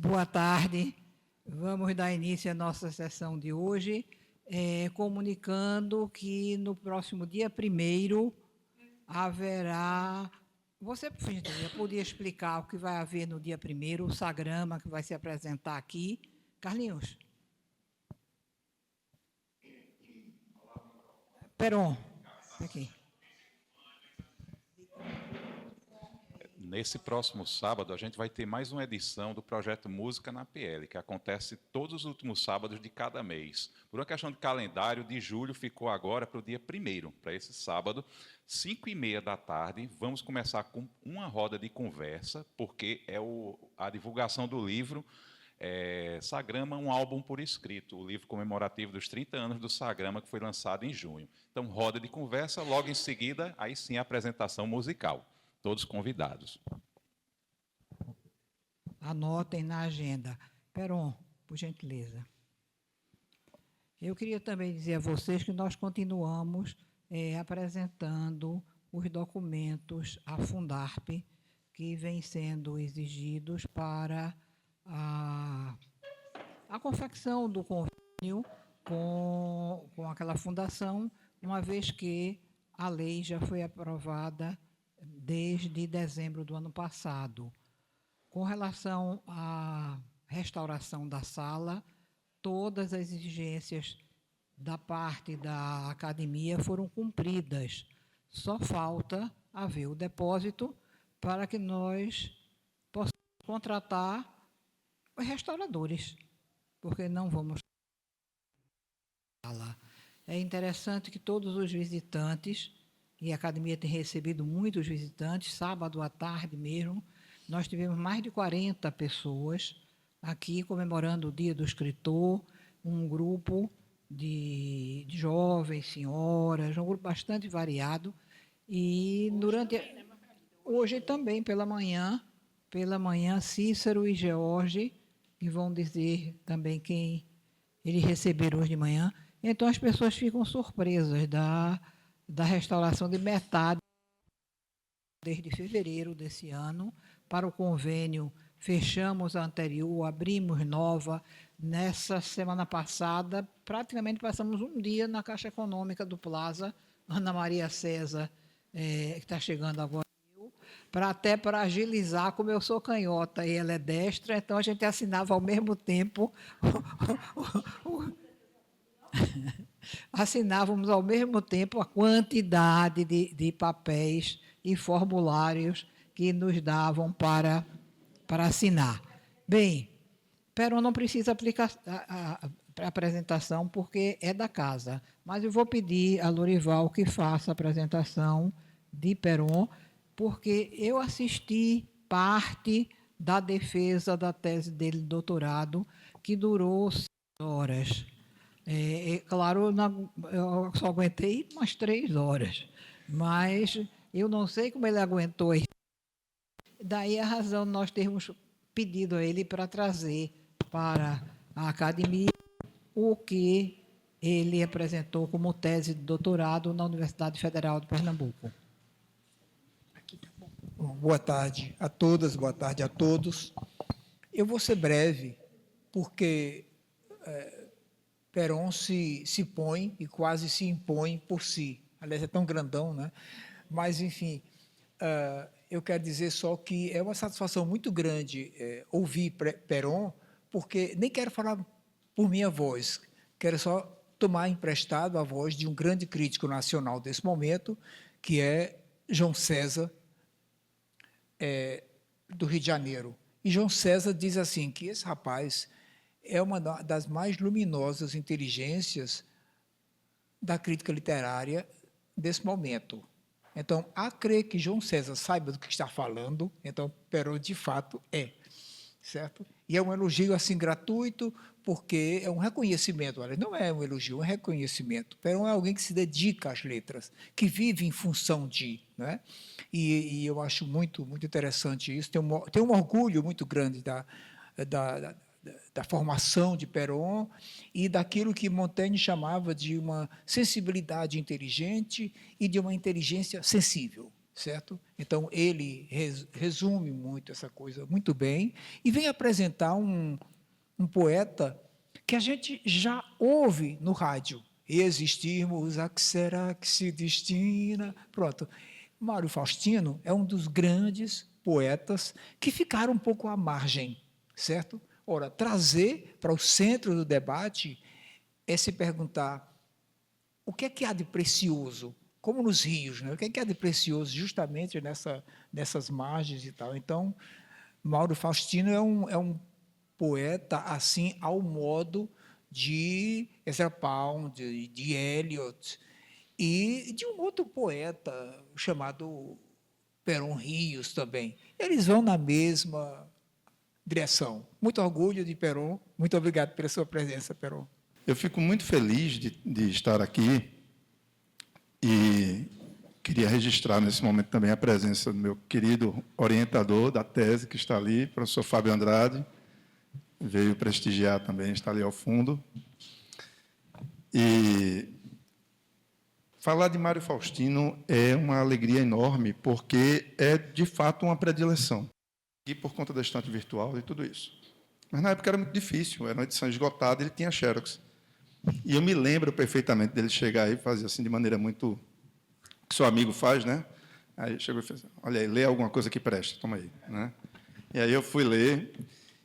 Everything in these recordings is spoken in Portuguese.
Boa tarde. Vamos dar início à nossa sessão de hoje, comunicando que no próximo dia 1º haverá... Você, por gentileza, podia explicar o que vai haver no dia 1º, o Sagrama que vai se apresentar aqui. Carlinhos. Peron. Aqui. Nesse próximo sábado, a gente vai ter mais uma edição do projeto Música na PL, que acontece todos os últimos sábados de cada mês. Por uma questão de calendário, de julho ficou agora para o dia 1º, para esse sábado, 5h30 da tarde. Vamos começar com uma roda de conversa, porque é a divulgação do livro Sagrama, um álbum por escrito, o livro comemorativo dos 30 anos do Sagrama, que foi lançado em junho. Então, roda de conversa, logo em seguida, aí sim a apresentação musical. Todos convidados. Anotem na agenda. Peron, por gentileza. Eu queria também dizer a vocês que nós continuamos apresentando os documentos à Fundarp que vêm sendo exigidos para a confecção do convênio com aquela fundação, uma vez que a lei já foi aprovada desde dezembro do ano passado. Com relação à restauração da sala, todas as exigências da parte da academia foram cumpridas. Só falta haver o depósito para que nós possamos contratar os restauradores, porque não vamos... É interessante que todos os visitantes, e a academia tem recebido muitos visitantes, sábado à tarde mesmo, nós tivemos mais de 40 pessoas aqui comemorando o Dia do Escritor, um grupo de jovens, senhoras, um grupo bastante variado. E hoje também, pela manhã, Cícero e George, que vão dizer também quem eles receberam hoje de manhã. Então, as pessoas ficam surpresas da restauração de metade desde fevereiro desse ano. Para o convênio, fechamos a anterior, abrimos nova. Nessa semana passada, praticamente passamos um dia na Caixa Econômica do Plaza, Ana Maria César, que está chegando agora, até para agilizar, como eu sou canhota e ela é destra, então a gente assinava ao mesmo tempo assinávamos ao mesmo tempo a quantidade de papéis e formulários que nos davam para assinar. Bem, Peron não precisa aplicar a apresentação porque é da casa, mas eu vou pedir a Lorival que faça a apresentação de Peron, porque eu assisti parte da defesa da tese dele de doutorado, que durou 6 horas. Claro, eu só aguentei umas 3 horas, mas eu não sei como ele aguentou. Daí a razão de nós termos pedido a ele para trazer para a academia o que ele apresentou como tese de doutorado na Universidade Federal de Pernambuco. Bom, boa tarde a todas, boa tarde a todos. Eu vou ser breve, porque Peron se põe e quase se impõe por si. Aliás, é tão grandão, né? Mas, enfim, eu quero dizer só que é uma satisfação muito grande ouvir Peron, porque nem quero falar por minha voz, quero só tomar emprestado a voz de um grande crítico nacional desse momento, que é João César, do Rio de Janeiro. E João César diz assim, que esse rapaz é uma das mais luminosas inteligências da crítica literária desse momento. Então, a crer que João César saiba do que está falando, então, Peron, de fato, certo? E é um elogio, assim, gratuito, porque é um reconhecimento. Olha, não é um elogio, é um reconhecimento. Peron é alguém que se dedica às letras, que vive em função de... Né? E eu acho muito, muito interessante isso. Tenho um orgulho muito grande da formação de Peron e daquilo que Montaigne chamava de uma sensibilidade inteligente e de uma inteligência sensível. certo? Então, ele resume muito essa coisa muito bem e vem apresentar um poeta que a gente já ouve no rádio. Existirmos, a que será que se destina? Pronto. Mário Faustino é um dos grandes poetas que ficaram um pouco à margem, certo? Ora, trazer para o centro do debate é se perguntar o que há de precioso, como nos rios, né? O que há de precioso justamente nessas margens e tal. Então, Mauro Faustino é um poeta assim ao modo de Ezra Pound, de Eliot e de um outro poeta chamado Peron Rios também. Eles vão na mesma direção. Muito orgulho de Peron. Muito obrigado pela sua presença, Peron. Eu fico muito feliz de estar aqui e queria registrar nesse momento também a presença do meu querido orientador da tese, que está ali, professor Fábio Andrade, veio prestigiar também, está ali ao fundo. E falar de Mário Faustino é uma alegria enorme, porque é, de fato, uma predileção, e por conta da estante virtual e tudo isso. Mas, na época, era muito difícil, era uma edição esgotada, ele tinha xerox. E eu me lembro perfeitamente dele chegar aí e fazer assim, de maneira muito... que seu amigo faz, né? Aí chegou e fez, olha aí, lê alguma coisa que preste, toma aí. Né? E aí eu fui ler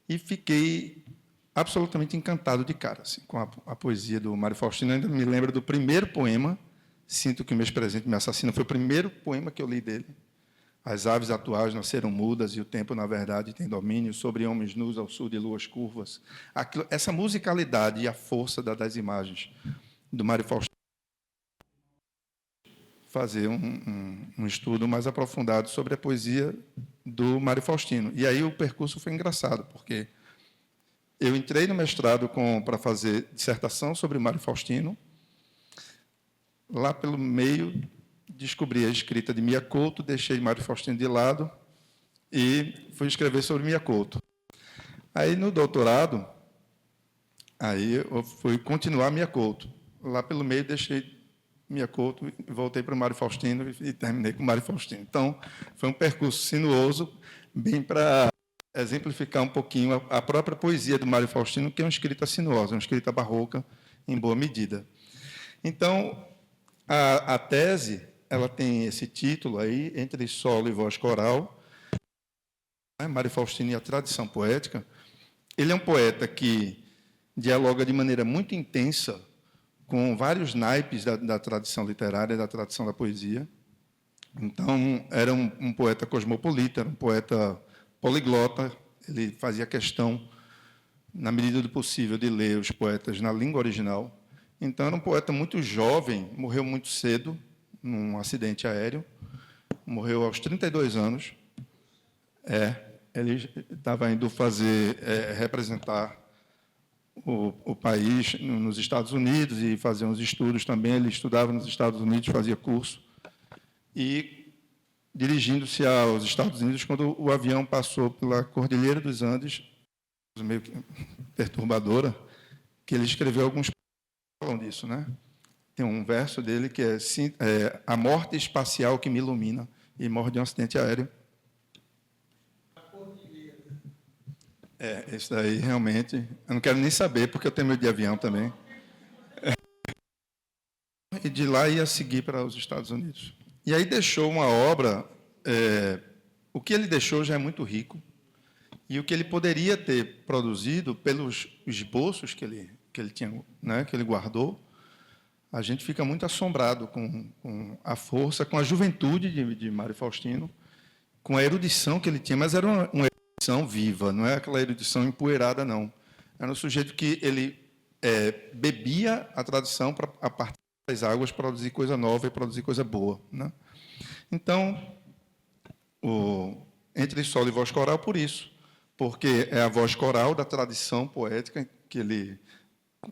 e fiquei absolutamente encantado de cara assim, com a poesia do Mário Faustino. Eu ainda me lembro do primeiro poema, Sinto que o mês presente me assassina, foi o primeiro poema que eu li dele. As aves atuais nasceram mudas e o tempo, na verdade, tem domínio sobre homens nus ao sul de luas curvas. Essa musicalidade e a força das imagens do Mário Faustino, fazer um estudo mais aprofundado sobre a poesia do Mário Faustino. E aí o percurso foi engraçado, porque eu entrei no mestrado para fazer dissertação sobre Mário Faustino. Lá pelo meio, descobri a escrita de Mia Couto, deixei Mário Faustino de lado e fui escrever sobre Mia Couto. Aí, no doutorado, aí eu fui continuar Mia Couto. Lá pelo meio, deixei Mia Couto e voltei para o Mário Faustino e terminei com o Mário Faustino. Então, foi um percurso sinuoso, bem para exemplificar um pouquinho a própria poesia do Mário Faustino, que é uma escrita sinuosa, uma escrita barroca, em boa medida. Então, a tese, ela tem esse título aí, Entre Solo e Voz Coral, Mário Faustino e a Tradição Poética. Ele é um poeta que dialoga de maneira muito intensa com vários naipes da tradição literária, da tradição da poesia. Então, era um poeta cosmopolita, era um poeta poliglota, ele fazia questão, na medida do possível, de ler os poetas na língua original. Então, era um poeta muito jovem, morreu muito cedo, num acidente aéreo, morreu aos 32 anos. Ele estava indo representar o país nos Estados Unidos e fazer uns estudos também. Ele estudava nos Estados Unidos, fazia curso. E, dirigindo-se aos Estados Unidos, quando o avião passou pela Cordilheira dos Andes, meio que perturbadora, que ele escreveu alguns falam disso, né? Tem um verso dele que é a morte espacial que me ilumina, e morre de um acidente aéreo. Esse daí realmente, eu não quero nem saber, porque eu tenho medo de avião também. E de lá ia seguir para os Estados Unidos. E aí deixou uma obra, o que ele deixou já é muito rico, e o que ele poderia ter produzido pelos esboços que ele tinha, né, que ele guardou, a gente fica muito assombrado com a força, com a juventude de Mário Faustino, com a erudição que ele tinha, mas era uma erudição viva, não é aquela erudição empoeirada, não. Era um sujeito que ele bebia a tradição para, a partir das águas, produzir coisa nova e produzir coisa boa. Né? Então, Entre Solo e Voz Coral, por isso, porque é a voz coral da tradição poética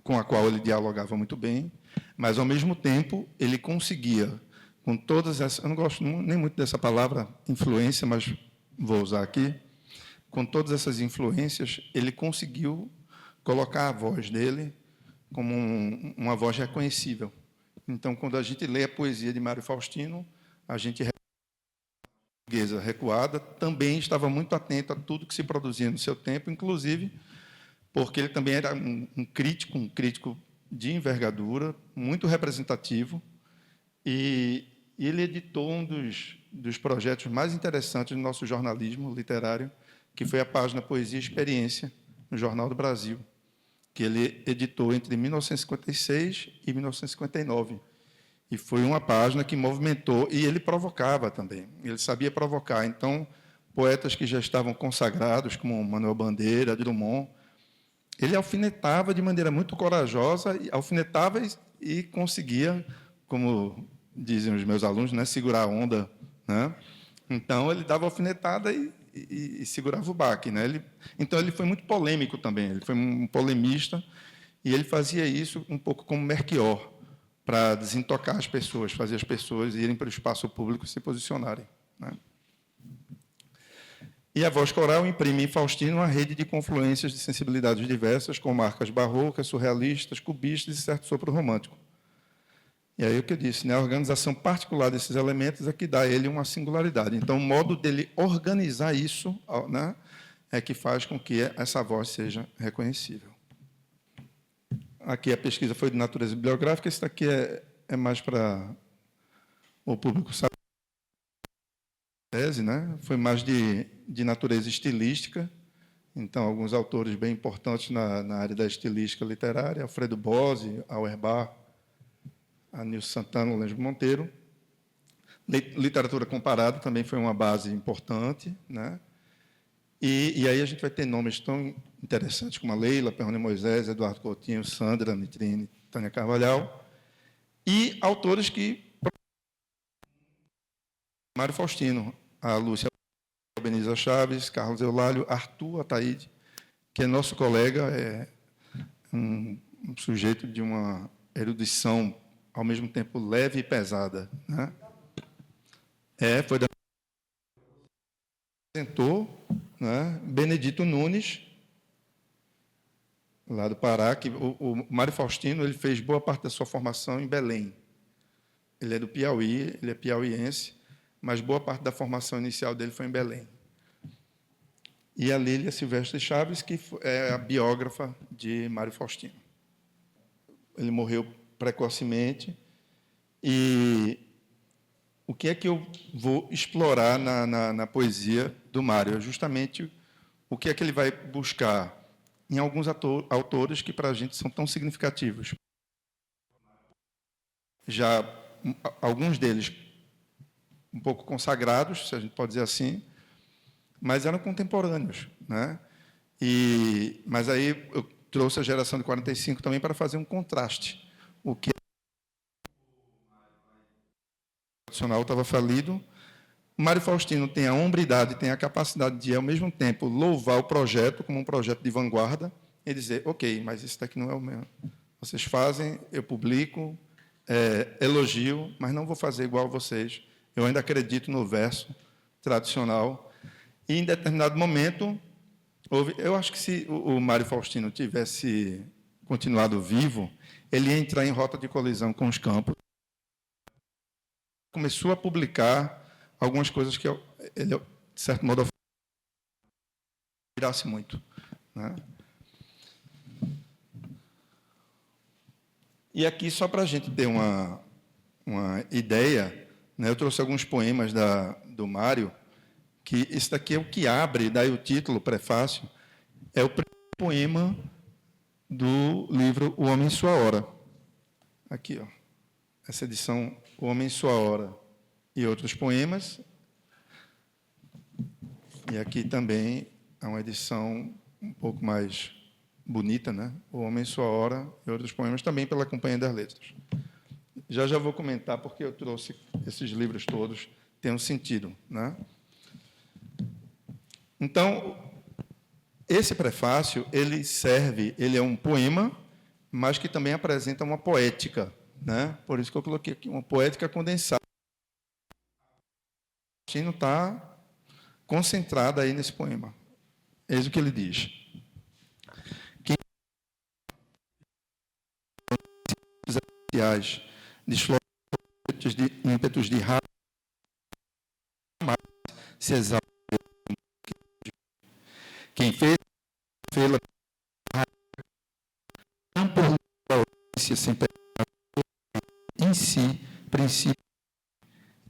com a qual ele dialogava muito bem, mas, ao mesmo tempo, ele conseguia, com todas essas... Eu não gosto nem muito dessa palavra, influência, mas vou usar aqui. Com todas essas influências, ele conseguiu colocar a voz dele como uma voz reconhecível. Então, quando a gente lê a poesia de Mário Faustino, a gente portuguesa recuada, também estava muito atento a tudo que se produzia no seu tempo, inclusive porque ele também era um crítico de envergadura, muito representativo, e ele editou um dos projetos mais interessantes do nosso jornalismo literário, que foi a página Poesia e Experiência, no Jornal do Brasil, que ele editou entre 1956 e 1959. E foi uma página que movimentou, e ele provocava também, ele sabia provocar. Então, poetas que já estavam consagrados, como Manuel Bandeira, Drummond, ele alfinetava de maneira muito corajosa, alfinetava e conseguia, como dizem os meus alunos, né, segurar a onda, né? Então, ele dava alfinetada e segurava o baque, né? Então, ele foi muito polêmico também, ele foi um polemista, e ele fazia isso um pouco como Melchior, para desintocar as pessoas, fazer as pessoas irem para o espaço público e se posicionarem, né? E a Voz Coral imprime em Faustino uma rede de confluências de sensibilidades diversas, com marcas barrocas, surrealistas, cubistas e certo sopro romântico. E aí o que eu disse, né? A organização particular desses elementos é que dá a ele uma singularidade. Então, o modo dele organizar isso, né, é que faz com que essa voz seja reconhecível. Aqui a pesquisa foi de natureza bibliográfica, esse daqui é mais para o público saber. Tese, né? Foi mais de natureza estilística. Então, alguns autores bem importantes na área da estilística literária, Alfredo Bose, Auerbach, Nilson Santana, Lourenço Monteiro. Literatura comparada também foi uma base importante, né? E aí a gente vai ter nomes tão interessantes como a Leila, Perrone Moisés, Eduardo Coutinho, Sandra Nitrine, Tânia Carvalhal, e autores que... Mário Faustino, a Lúcia Beniza Chaves, Carlos Eulálio, Arthur Ataíde, que é nosso colega, é um sujeito de uma erudição, ao mesmo tempo, leve e pesada, né? Foi da... apresentou, né, Benedito Nunes, lá do Pará, que o Mário Faustino ele fez boa parte da sua formação em Belém. Ele é do Piauí, ele é piauiense, mas boa parte da formação inicial dele foi em Belém. E a Lília Silvestre Chaves, que é a biógrafa de Mário Faustino. Ele morreu precocemente, e o que é que eu vou explorar na poesia do Mário? É justamente o que é que ele vai buscar em alguns autores que, para a gente, são tão significativos. Já alguns deles um pouco consagrados, se a gente pode dizer assim, mas eram contemporâneos, né? Mas aí eu trouxe a geração de 45 também para fazer um contraste. O que tradicional estava falido. Mário Faustino tem a hombridade, tem a capacidade de, ao mesmo tempo, louvar o projeto como um projeto de vanguarda e dizer, ok, mas isso daqui não é o meu. Vocês fazem, eu publico, elogio, mas não vou fazer igual a vocês. Eu ainda acredito no verso tradicional. E, em determinado momento, eu acho que se o Mário Faustino tivesse continuado vivo, ele ia entrar em rota de colisão com os campos. Começou a publicar algumas coisas que ele, de certo modo, virasse muito, né? E aqui, só para a gente ter uma ideia, né, eu trouxe alguns poemas do Mário, que esse daqui é o que abre, daí o título, o prefácio, é o primeiro poema do livro O Homem em Sua Hora. Aqui, ó, essa edição, O Homem em Sua Hora e outros poemas. E aqui também é uma edição um pouco mais bonita, né? O Homem em Sua Hora e outros poemas, também pela Companhia das Letras. Já vou comentar, porque eu trouxe esses livros todos, tem um sentido, né? Então, esse prefácio, ele é um poema, mas que também apresenta uma poética, né? Por isso que eu coloquei aqui, uma poética condensada. O Faustino está concentrado aí nesse poema. Eis o que ele diz. Desflora ímpetos de raiva, se exalta. Quem fez fê-la não por violência sem pecado, em si, princípio,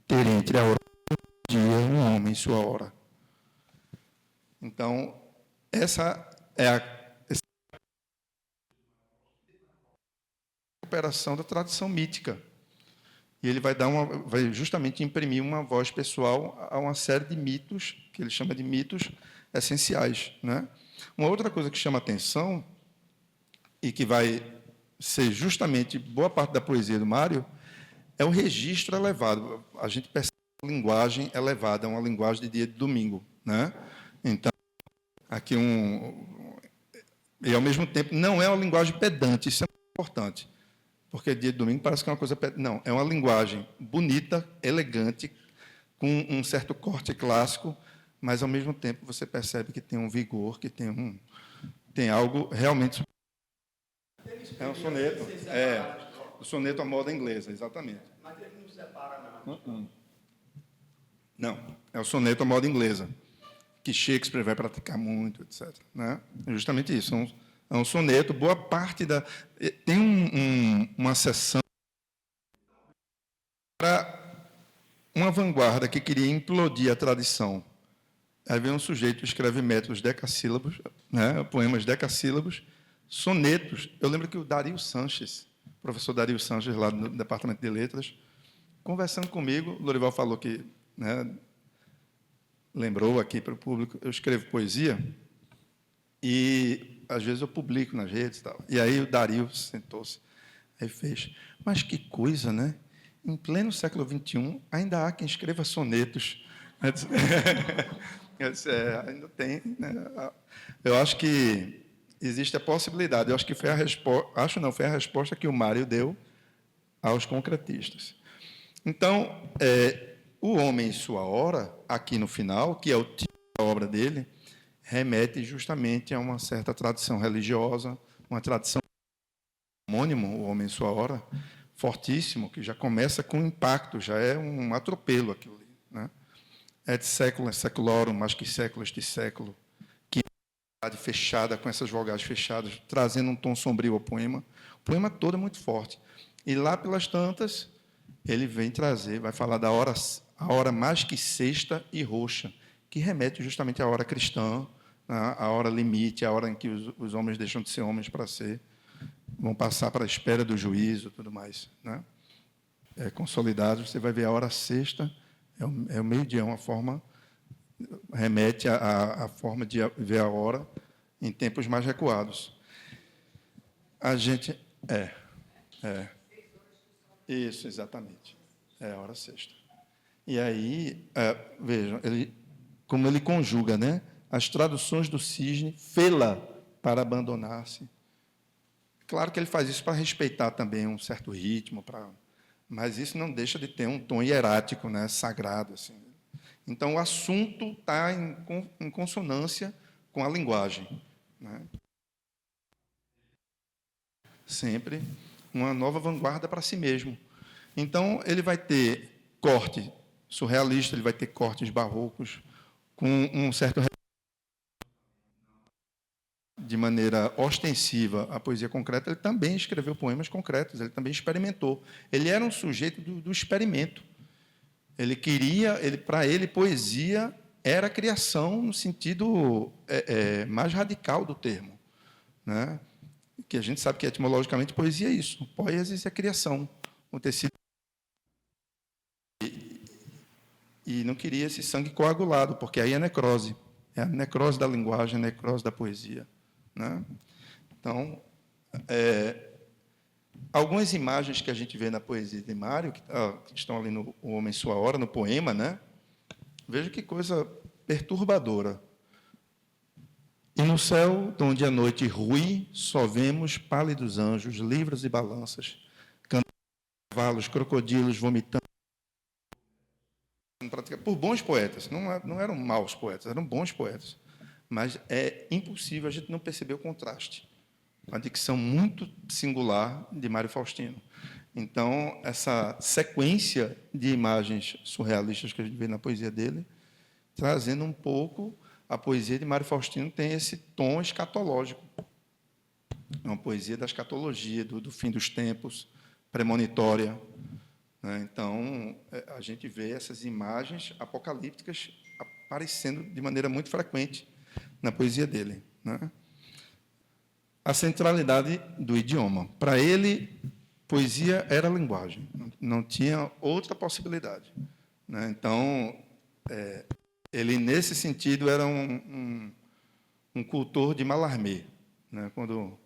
ter entre a hora e o dia um homem e sua hora. Então, essa é a recuperação da tradição mítica. E ele vai justamente imprimir uma voz pessoal a uma série de mitos, que ele chama de mitos essenciais, né? Uma outra coisa que chama atenção, e que vai ser justamente boa parte da poesia do Mário, é o registro elevado. A gente percebe uma linguagem elevada, uma linguagem de dia de domingo, né? Então, aqui e, ao mesmo tempo, não é uma linguagem pedante, isso é importante. Porque dia de domingo parece que é uma coisa... Não, é uma linguagem bonita, elegante, com um certo corte clássico, mas, ao mesmo tempo, você percebe que tem um vigor, que tem algo realmente... É um soneto. O soneto à moda inglesa, exatamente. Mas ele não separa, não. Não, é o soneto à moda inglesa, que Shakespeare vai praticar muito, etc. Né? É justamente isso. É um soneto, boa parte da... Tem uma seção para uma vanguarda que queria implodir a tradição. Aí vem um sujeito que escreve métodos decassílabos, né? Poemas decassílabos, sonetos. Eu lembro que o Dario Sanches, o professor Dario Sanches, lá no Departamento de Letras, conversando comigo, o Lorival falou que, né, lembrou aqui para o público, eu escrevo poesia e, às vezes, eu publico nas redes e tal. E aí o Dario sentou-se, aí fez, mas que coisa, né? Em pleno século XXI, ainda há quem escreva sonetos. Eu disse, ainda tem, né? Eu acho que existe a possibilidade, eu acho que foi a resposta, foi a resposta que o Mário deu aos concretistas. Então, o Homem e Sua Hora, aqui no final, que é o título da obra dele, remete justamente a uma certa tradição religiosa, uma tradição homônimo, o Homem e Sua Hora, fortíssimo, que já começa com impacto, já é um atropelo aquilo ali, né? Et século, seculorum, mais que século, este século, que é fechada, com essas vogais fechadas, trazendo um tom sombrio ao poema. O poema todo é muito forte. E lá pelas tantas, ele vem trazer, vai falar da hora, a hora mais que sexta e roxa, que remete justamente à hora cristã, né, a hora limite, a hora em que os homens deixam de ser homens para vão passar para a espera do juízo, tudo mais, né? Consolidado, você vai ver a hora sexta, é o meio-dia, uma forma, remete à forma de ver a hora em tempos mais recuados. A gente... Isso, exatamente. É a hora sexta. E aí, vejam, como ele conjuga, né? As traduções do Cisne, fê-la para abandonar-se. Claro que ele faz isso para respeitar também um certo ritmo, mas isso não deixa de ter um tom hierático, né? Sagrado. Assim. Então, o assunto está em consonância com a linguagem. Né? Sempre uma nova vanguarda para si mesmo. Então, ele vai ter corte surrealista, ele vai ter cortes barrocos, com um certo... de maneira ostensiva a poesia concreta, ele também escreveu poemas concretos, ele também experimentou. Ele era um sujeito do experimento. Ele queria, para ele, poesia era criação no sentido mais radical do termo, né? Que a gente sabe que etimologicamente poesia é isso. Poiesis é criação, o tecido. E não queria esse sangue coagulado, porque aí é necrose. É a necrose da linguagem, a necrose da poesia. Né? Então, algumas imagens que a gente vê na poesia de Mário, que estão ali no O Homem e Sua Hora, no poema, né? Veja que coisa perturbadora. E no céu, onde a noite rui, só vemos pálidos anjos, livros e balanças, cavalos, crocodilos vomitando. Por bons poetas, não eram maus poetas, eram bons poetas. Mas é impossível a gente não perceber o contraste. Uma dicção muito singular de Mário Faustino. Então, essa sequência de imagens surrealistas que a gente vê na poesia dele trazendo um pouco a poesia de Mário Faustino tem esse tom escatológico. É uma poesia da escatologia, do fim dos tempos, premonitória, né? Então, a gente vê essas imagens apocalípticas aparecendo de maneira muito frequente na poesia dele, né? A centralidade do idioma. Para ele, poesia era linguagem, não tinha outra possibilidade, né? Então, ele, nesse sentido, era um cultor de Mallarmé, né? Quando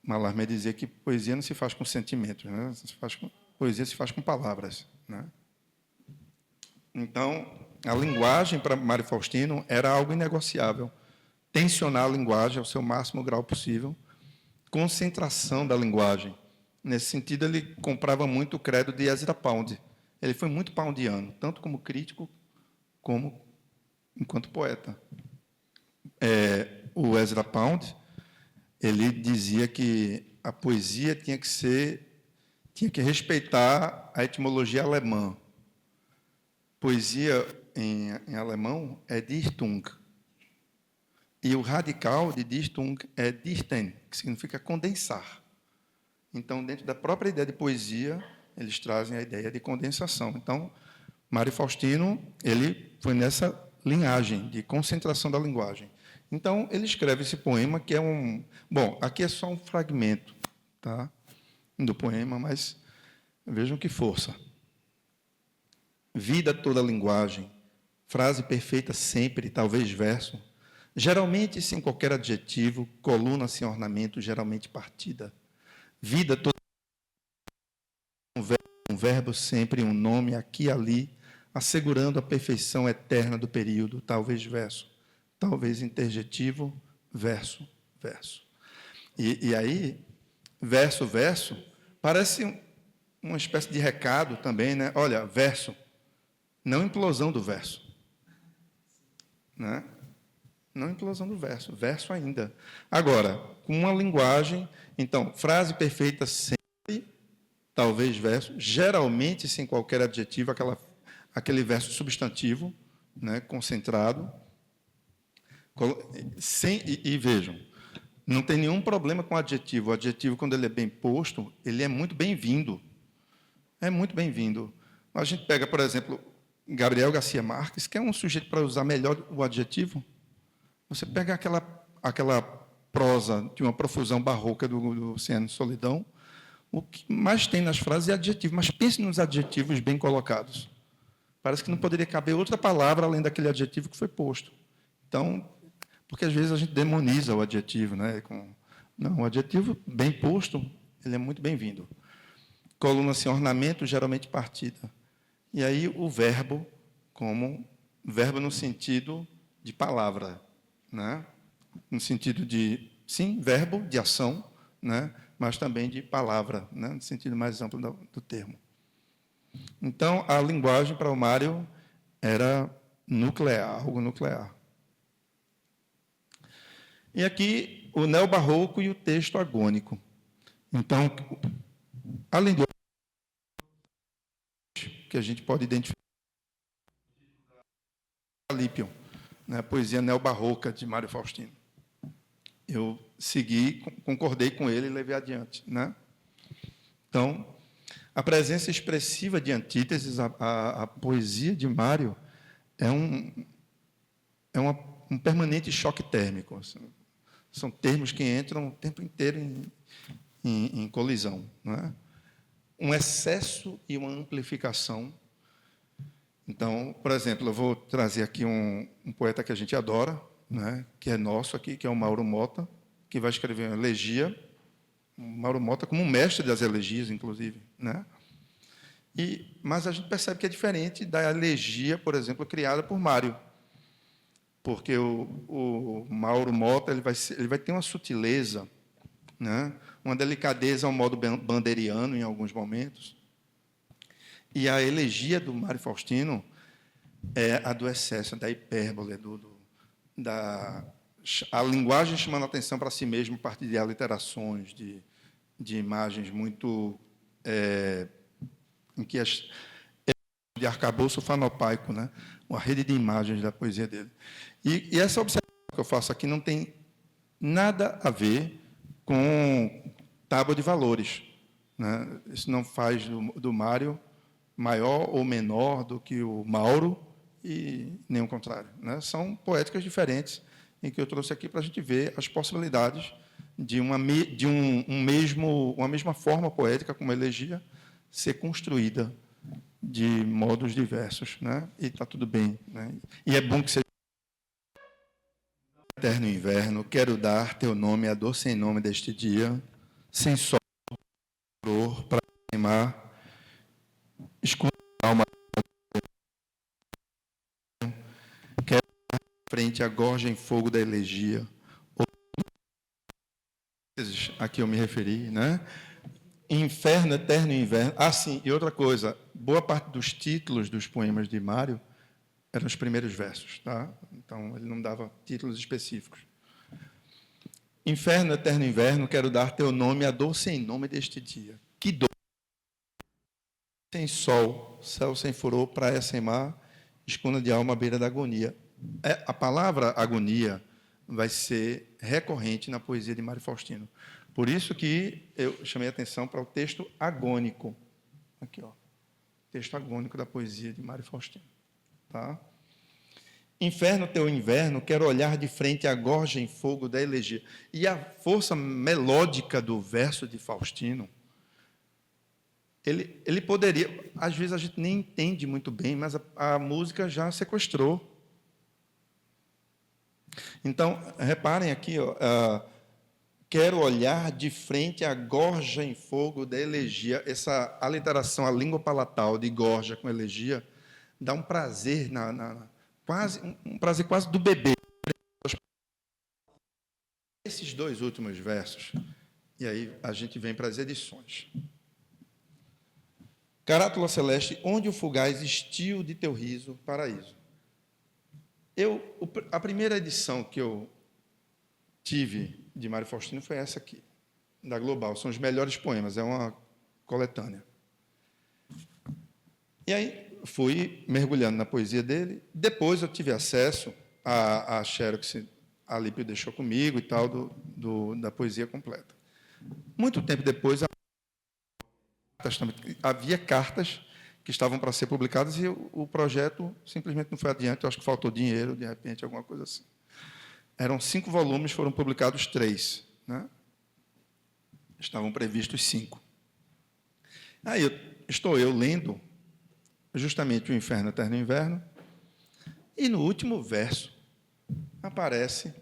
Mallarmé dizia que poesia não se faz com sentimentos, né? Poesia se faz com palavras, né? Então, a linguagem para Mário Faustino era algo inegociável. Tensionar a linguagem ao seu máximo grau possível, concentração da linguagem. Nesse sentido, ele comprava muito o credo de Ezra Pound. Ele foi muito poundiano, tanto como crítico como enquanto poeta. O Ezra Pound, ele dizia que a poesia tinha que respeitar a etimologia alemã. Poesia em alemão é Dichtung. E o radical de Dichtung é Dichten, que significa condensar. Então, dentro da própria ideia de poesia, eles trazem a ideia de condensação. Então, Mário Faustino, ele foi nessa linhagem de concentração da linguagem. Então, ele escreve esse poema, que é um... Bom, aqui é só um fragmento, tá, do poema, mas vejam que força. Vida toda linguagem, frase perfeita sempre, talvez verso, geralmente sem qualquer adjetivo, coluna sem ornamento, geralmente partida. Vida toda um verbo sempre, um nome aqui e ali, assegurando a perfeição eterna do período, talvez verso, talvez interjetivo, verso, verso. E aí, verso, verso, parece uma espécie de recado também, né? Olha, verso, não implosão do verso, né? Não implosão do verso, verso ainda. Agora, com uma linguagem, então, frase perfeita sempre, talvez verso, geralmente sem qualquer adjetivo, aquele verso substantivo, né, concentrado. E vejam, não tem nenhum problema com o adjetivo. O adjetivo, quando ele é bem posto, ele é muito bem-vindo. É muito bem-vindo. A gente pega, por exemplo, Gabriel Garcia Marques, que é um sujeito para usar melhor o adjetivo. Você pega aquela prosa de uma profusão barroca do Oceano de Solidão, o que mais tem nas frases é adjetivo, mas pense nos adjetivos bem colocados. Parece que não poderia caber outra palavra além daquele adjetivo que foi posto. Então, porque às vezes a gente demoniza o adjetivo, né? Não, o adjetivo bem posto, ele é muito bem-vindo. Coluna sem ornamento, geralmente partida. E aí o verbo, como verbo no sentido de palavra, né? No sentido de, sim, verbo de ação, né? Mas também de palavra, né? No sentido mais amplo do termo. Então, a linguagem para o Mário era nuclear, algo nuclear. E aqui, o neobarroco e o texto agônico. Então, além do que a gente pode identificar, Lípion, né, a poesia neobarroca de Mário Faustino. Eu segui, concordei com ele e levei adiante, né? Então, a presença expressiva de antíteses, a poesia de Mário é um permanente choque térmico. São termos que entram o tempo inteiro em colisão, né? Um excesso e uma amplificação. Então, por exemplo, eu vou trazer aqui um poeta que a gente adora, né, que é nosso aqui, que é o Mauro Mota, que vai escrever uma elegia. O Mauro Mota como um mestre das elegias, inclusive, né? Mas a gente percebe que é diferente da elegia, por exemplo, criada por Mário, porque o Mauro Mota ele vai ter uma sutileza, né, uma delicadeza ao modo bandeiriano em alguns momentos. E a elegia do Mário Faustino é a do excesso, da hipérbole, a linguagem chamando a atenção para si mesmo a partir de aliterações, de imagens muito... em que de arcabouço fanopaico, né? Uma rede de imagens da poesia dele. E essa observação que eu faço aqui não tem nada a ver com tábua de valores, né? Isso não faz do Mário maior ou menor do que o Mauro e nem o contrário, né? São poéticas diferentes em que eu trouxe aqui para a gente ver as possibilidades de uma mesma forma poética, como a elegia, ser construída de modos diversos, né? E está tudo bem, né? E é bom que seja eterno inverno, quero dar teu nome, a dor sem nome deste dia, sem sol, para queimar, escuta a alma, quero dar frente à gorja em fogo da elegia. Aqui eu me referi, né? Inferno, eterno inverno. Ah, sim, e outra coisa, boa parte dos títulos dos poemas de Mário eram os primeiros versos, tá? Então, ele não dava títulos específicos. Inferno, eterno inverno, quero dar teu nome à dor sem nome deste dia. Que dor! Sem sol, céu sem furor, praia sem mar, escuna de alma à beira da agonia. A palavra agonia vai ser recorrente na poesia de Mário Faustino. Por isso que eu chamei a atenção para o texto agônico. Aqui, ó. Texto agônico da poesia de Mário Faustino. Tá? Inferno, teu inverno, quero olhar de frente a gorja em fogo da elegia. E a força melódica do verso de Faustino, ele poderia... Às vezes a gente nem entende muito bem, mas a música já sequestrou. Então, reparem aqui, ó, quero olhar de frente a gorja em fogo da elegia. Essa aliteração, a língua palatal de gorja com elegia, dá um prazer, quase um prazer quase do bebê. Esses dois últimos versos, e aí a gente vem para as edições. Carátula celeste, onde o fugaz estio de teu riso, paraíso. A primeira edição que eu tive de Mário Faustino foi essa aqui, da Global. São os melhores poemas, é uma coletânea. E aí fui mergulhando na poesia dele. Depois eu tive acesso à xerox, a Lípio deixou comigo e tal, da poesia completa. Muito tempo depois, havia cartas que estavam para ser publicadas e o projeto simplesmente não foi adiante. Eu acho que faltou dinheiro, de repente, alguma coisa assim. Eram 5 volumes, foram publicados 3. Né? Estavam previstos 5. Aí estou eu lendo justamente o Inferno, Eterno Inverno, e no último verso aparece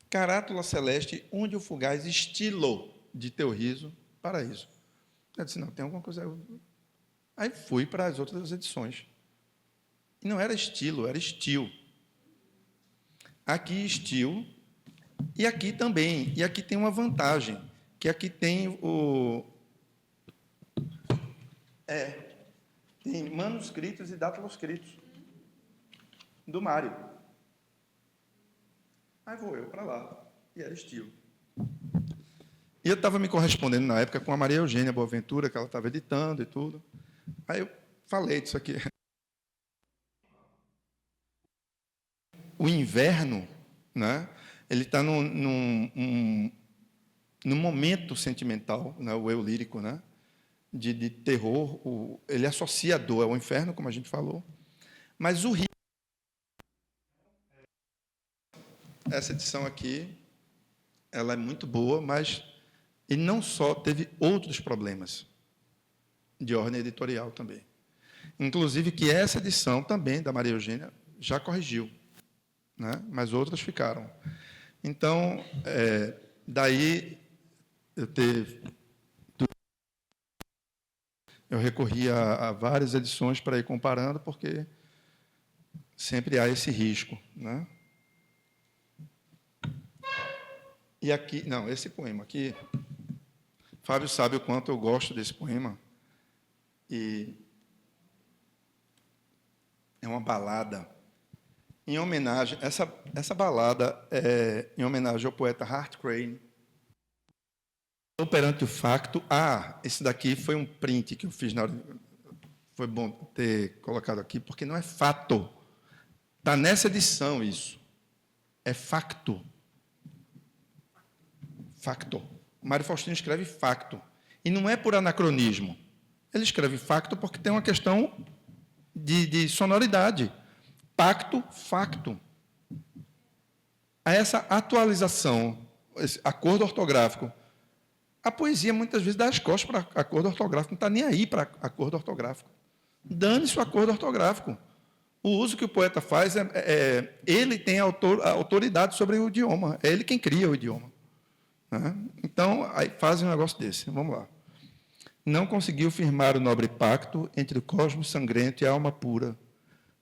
carátula celeste, onde o fugaz estilo de teu riso, paraíso. Eu disse, não, tem alguma coisa... Aí fui para as outras edições. E não era estilo, era estilo. Aqui estilo, e aqui também. E aqui tem uma vantagem, que aqui tem tem manuscritos e datiloscritos do Mário. Aí vou eu para lá, e era estilo. E eu estava me correspondendo na época com a Maria Eugênia Boaventura, que ela estava editando e tudo. Aí eu falei disso aqui. O inverno, né, ele está num momento sentimental, né, o eu lírico, né, de terror. Ele associa a dor ao inferno, como a gente falou. Mas o rio... Essa edição aqui, ela é muito boa, mas ele não só teve outros problemas de ordem editorial também. Inclusive que essa edição também, da Maria Eugênia, já corrigiu, né? Mas outras ficaram. Então, daí eu recorri a várias edições para ir comparando, porque sempre há esse risco, né? E aqui, não, esse poema aqui, Fábio sabe o quanto eu gosto desse poema, e é uma balada em homenagem, essa balada é em homenagem ao poeta Hart Crane. Estou perante o facto, esse daqui foi um print que eu fiz na hora, foi bom ter colocado aqui, porque não é fato. Está nessa edição isso. É facto. Facto. O Mário Faustino escreve facto. E não é por anacronismo. Ele escreve facto porque tem uma questão de sonoridade. Pacto, facto. Essa atualização, esse acordo ortográfico. A poesia, muitas vezes, dá as costas para acordo ortográfico, não está nem aí para acordo ortográfico. Dane-se o acordo ortográfico. O uso que o poeta faz, ele tem a autoridade sobre o idioma, é ele quem cria o idioma. Né? Então, aí fazem um negócio desse. Vamos lá. Não conseguiu firmar o nobre pacto entre o cosmos sangrento e a alma pura.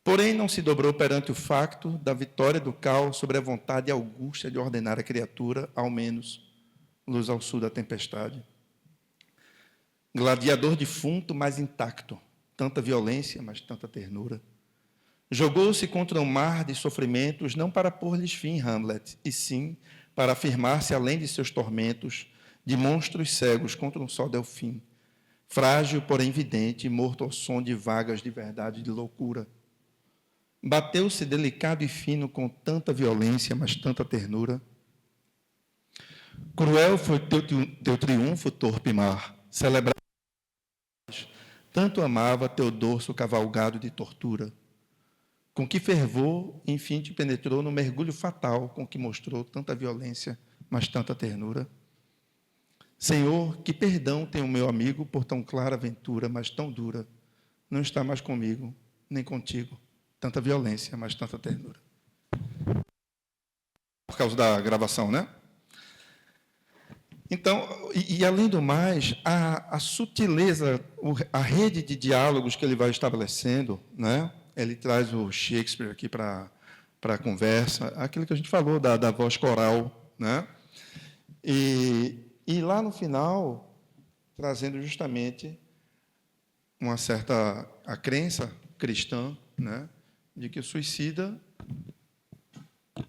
Porém, não se dobrou perante o facto da vitória do caos sobre a vontade augusta de ordenar a criatura, ao menos, luz ao sul da tempestade. Gladiador defunto, mas intacto. Tanta violência, mas tanta ternura. Jogou-se contra um mar de sofrimentos, não para pôr-lhes fim, Hamlet, e sim para afirmar-se além de seus tormentos, de monstros cegos contra um só delfim. Frágil, porém vidente, morto ao som de vagas de verdade e de loucura. Bateu-se delicado e fino com tanta violência, mas tanta ternura. Cruel foi teu triunfo, torpe mar, celebrado. Tanto amava teu dorso cavalgado de tortura. Com que fervor, enfim, te penetrou no mergulho fatal com que mostrou tanta violência, mas tanta ternura. Senhor, que perdão tem o meu amigo por tão clara aventura, mas tão dura. Não está mais comigo, nem contigo. Tanta violência, mas tanta ternura. Por causa da gravação, né? Então, e além do mais, a sutileza, a rede de diálogos que ele vai estabelecendo, né? Ele traz o Shakespeare aqui para a conversa, aquilo que a gente falou da voz coral, né? E lá no final, trazendo justamente uma certa a crença cristã, né? De que o suicida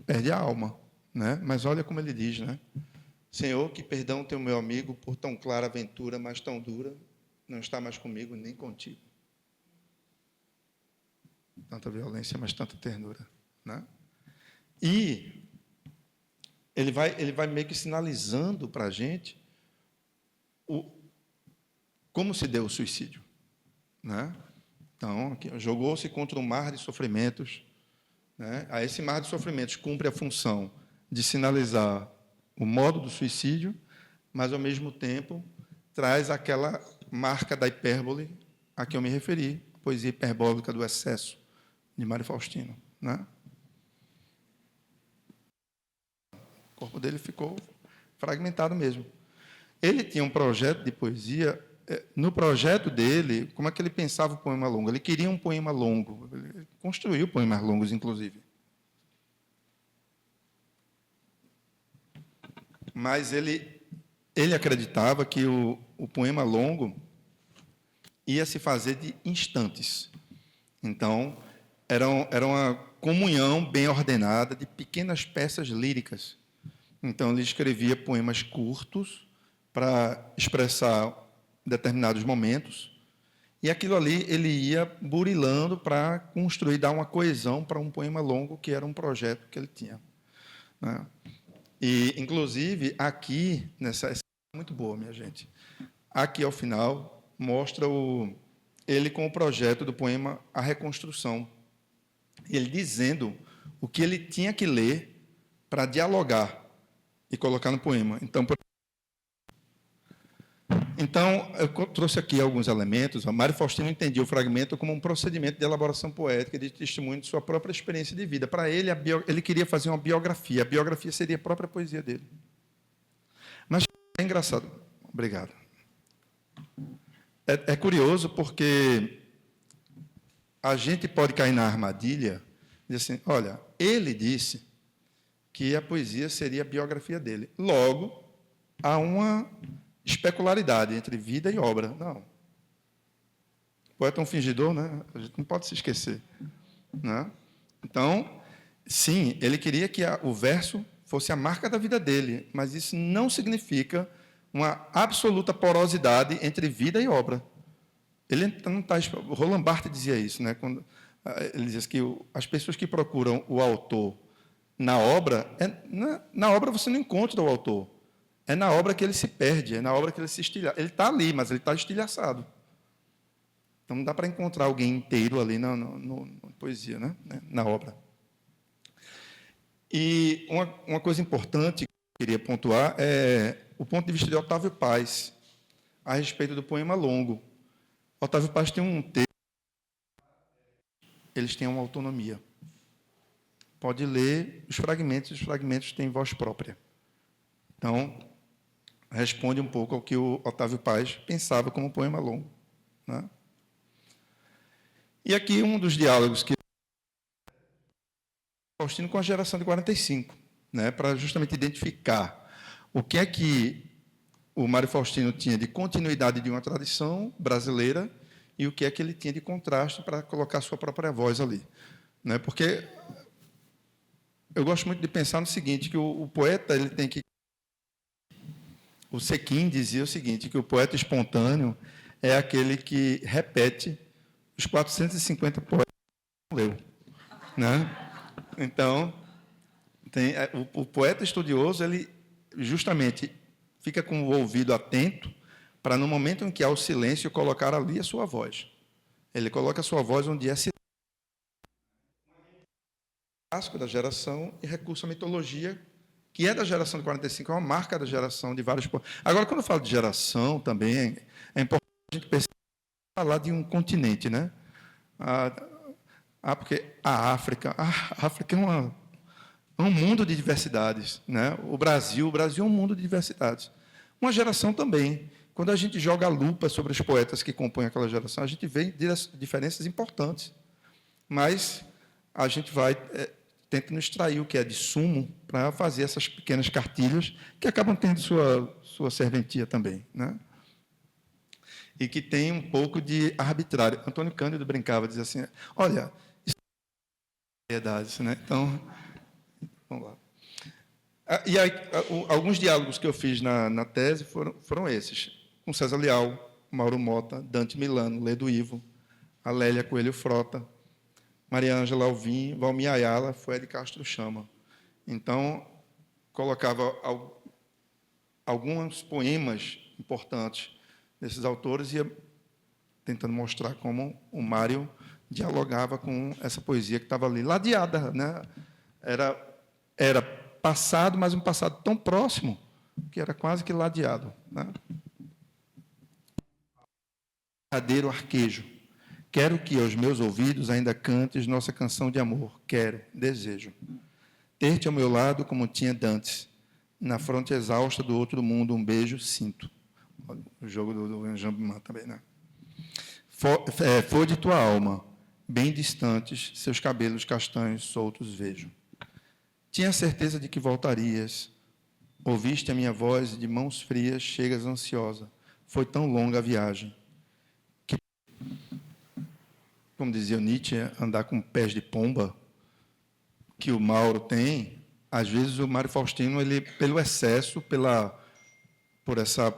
perde a alma, né? Mas olha como ele diz, né? Senhor, que perdão tem o meu amigo por tão clara aventura, mas tão dura, não está mais comigo nem contigo. Tanta violência, mas tanta ternura, né? E ele vai meio que sinalizando para a gente como se deu o suicídio, né? Então, jogou-se contra um mar de sofrimentos, né? A esse mar de sofrimentos cumpre a função de sinalizar o modo do suicídio, mas, ao mesmo tempo, traz aquela marca da hipérbole a que eu me referi, a poesia hiperbólica do excesso, de Mário Faustino, né? O corpo dele ficou fragmentado mesmo. Ele tinha um projeto de poesia. No projeto dele, como é que ele pensava o poema longo? Ele queria um poema longo. Ele construiu poemas longos, inclusive. Mas ele acreditava que o poema longo ia se fazer de instantes. Então, era uma comunhão bem ordenada de pequenas peças líricas. Então, ele escrevia poemas curtos para expressar determinados momentos, e aquilo ali ele ia burilando para construir, dar uma coesão para um poema longo, que era um projeto que ele tinha, né? E, inclusive, aqui, essa é muito boa, minha gente, aqui, ao final, mostra ele com o projeto do poema A Reconstrução, ele dizendo o que ele tinha que ler para dialogar e colocar no poema. Então, eu trouxe aqui alguns elementos. Mário Faustino entendia o fragmento como um procedimento de elaboração poética, de testemunho de sua própria experiência de vida. Para ele, ele queria fazer uma biografia. A biografia seria a própria poesia dele. Mas é engraçado. Obrigado. É curioso porque a gente pode cair na armadilha de assim, olha, ele disse que a poesia seria a biografia dele. Logo, há uma especularidade entre vida e obra. Não. O poeta é um fingidor, né? A gente não pode se esquecer, né? Então, sim, ele queria que o verso fosse a marca da vida dele, mas isso não significa uma absoluta porosidade entre vida e obra. ele não está. Roland Barthes dizia isso, né? Quando ele diz que as pessoas que procuram o autor na obra, na obra você não encontra o autor. É na obra que ele se perde, é na obra que ele se estilhaça. Ele está ali, mas ele está estilhaçado. Então, não dá para encontrar alguém inteiro ali na poesia, né? Na obra. E uma coisa importante que eu queria pontuar é o ponto de vista de Otávio Paz, a respeito do poema longo. Otávio Paz tem um texto, eles têm uma autonomia. Pode ler os fragmentos têm voz própria. Então, responde um pouco ao que o Otávio Paz pensava como poema longo, né? E aqui um dos diálogos que Faustino com a geração de 45, né, para justamente identificar o que é que o Mário Faustino tinha de continuidade de uma tradição brasileira e o que é que ele tinha de contraste para colocar sua própria voz ali, né? Porque eu gosto muito de pensar no seguinte, que o poeta ele tem que... O Sequin dizia o seguinte, que o poeta espontâneo é aquele que repete os 450 poetas que leu, né? Então, o poeta estudioso, ele justamente fica com o ouvido atento para, no momento em que há o silêncio, colocar ali a sua voz. Ele coloca a sua voz onde é silêncio. Clássico da geração e recurso à mitologia, que é da geração de 45, é uma marca da geração de vários... Agora, quando eu falo de geração, também é importante a gente perceber falar de um continente, né? Porque a África é um mundo de diversidades, né? O Brasil é um mundo de diversidades. Uma geração também. Quando a gente joga a lupa sobre os poetas que compõem aquela geração, a gente vê diferenças importantes. Mas a gente vai tentando extrair o que é de sumo para fazer essas pequenas cartilhas que acabam tendo sua serventia também, né? E que tem um pouco de arbitrário. Antônio Cândido brincava, dizia assim, olha, isso é verdade, né? Então, vamos lá. E aí, alguns diálogos que eu fiz na tese foram esses, com César Leal, Mauro Mota, Dante Milano, Ledo Ivo, Alélia Coelho Frota, Maria Ângela Alvim, Valmir Ayala, Fué de Castro Chama. Então, colocava alguns poemas importantes desses autores e ia tentando mostrar como o Mário dialogava com essa poesia que estava ali, ladeada, né? Era passado, mas um passado tão próximo que era quase que ladeado, né? Verdadeiro arquejo. Quero que aos meus ouvidos ainda cantes nossa canção de amor. Quero, desejo. Ter-te ao meu lado como tinha dantes. Na fronte exausta do outro mundo, um beijo sinto. O jogo do Jambimã também, né? For de tua alma, bem distantes, seus cabelos castanhos soltos vejo. Tinha certeza de que voltarias. Ouviste a minha voz e de mãos frias chegas ansiosa. Foi tão longa a viagem que, como dizia Nietzsche, andar com pés de pomba, que o Mauro tem, às vezes o Mário Faustino, ele, pelo excesso, por essa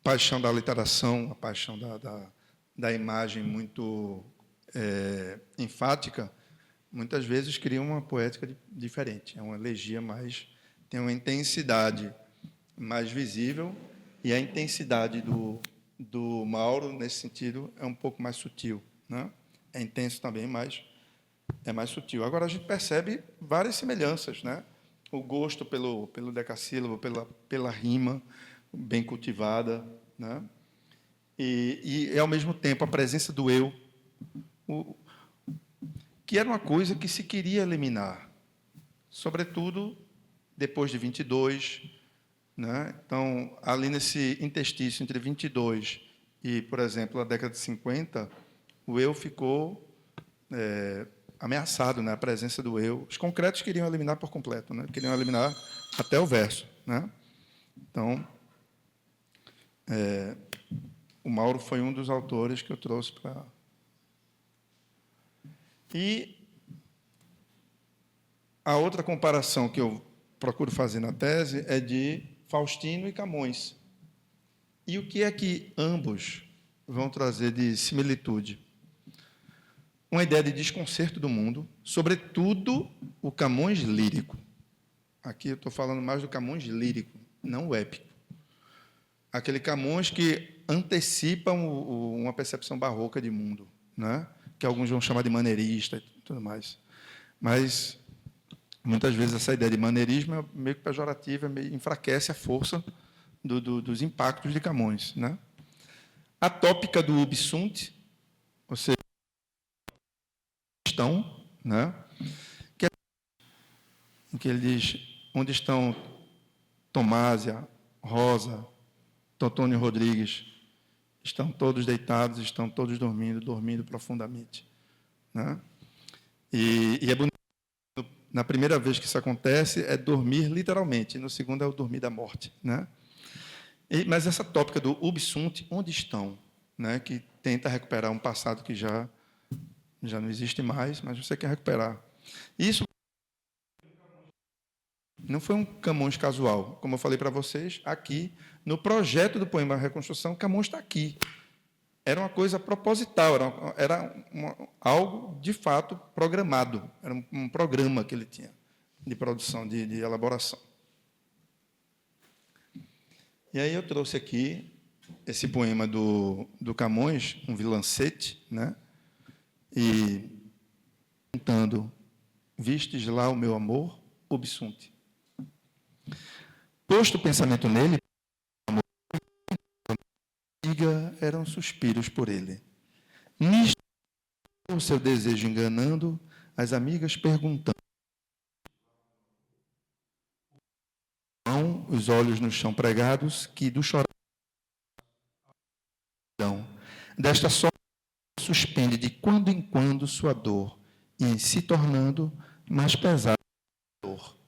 paixão da literação, a paixão da imagem muito enfática, muitas vezes cria uma poética diferente, é uma elegia mais, tem uma intensidade mais visível, e a intensidade do Mauro, nesse sentido, é um pouco mais sutil, né? É intenso também, mas é mais sutil. Agora, a gente percebe várias semelhanças, né? O gosto pelo decassílabo, pela rima bem cultivada, né? E, ao mesmo tempo, a presença do eu, que era uma coisa que se queria eliminar, sobretudo depois de 22, né? Então, ali nesse interstício entre 22 e, por exemplo, a década de 50, o eu ficou ameaçado, né? A presença do eu. Os concretos queriam eliminar por completo, né? Queriam eliminar até o verso, né? Então, o Mauro foi um dos autores que eu trouxe para... E a outra comparação que eu procuro fazer na tese é de Faustino e Camões. E o que é que ambos vão trazer de similitude? Uma ideia de desconcerto do mundo, sobretudo o Camões lírico. Aqui eu estou falando mais do Camões lírico, não o épico. Aquele Camões que antecipa uma percepção barroca de mundo, né? Que alguns vão chamar de maneirista e tudo mais. Mas, muitas vezes, essa ideia de maneirismo é meio que pejorativa, enfraquece a força dos impactos de Camões, né? A tópica do ubi sunt, ou seja, estão, né? Em que ele diz, onde estão Tomásia, Rosa, Totônio Rodrigues, estão todos deitados, estão todos dormindo profundamente, né? E é bonito, na primeira vez que isso acontece, é dormir literalmente, no segundo é o dormir da morte, né? Mas essa tópica do ubi sunt, onde estão, né? Que tenta recuperar um passado que já não existe mais, mas você quer recuperar. Isso não foi um Camões casual. Como eu falei para vocês, aqui, no projeto do poema Reconstrução, Camões está aqui. Era uma coisa proposital, algo, de fato, programado. Era um programa que ele tinha de produção, de elaboração. E aí eu trouxe aqui esse poema do Camões, um vilancete, né? E cantando, vistes lá o meu amor, ubi sunt. Posto o pensamento nele, eram suspiros por ele. Nisto, o seu desejo enganando, as amigas perguntando. Os olhos no chão pregados, que do chorar desta sorte suspende de quando em quando sua dor, e se tornando mais pesada a dor.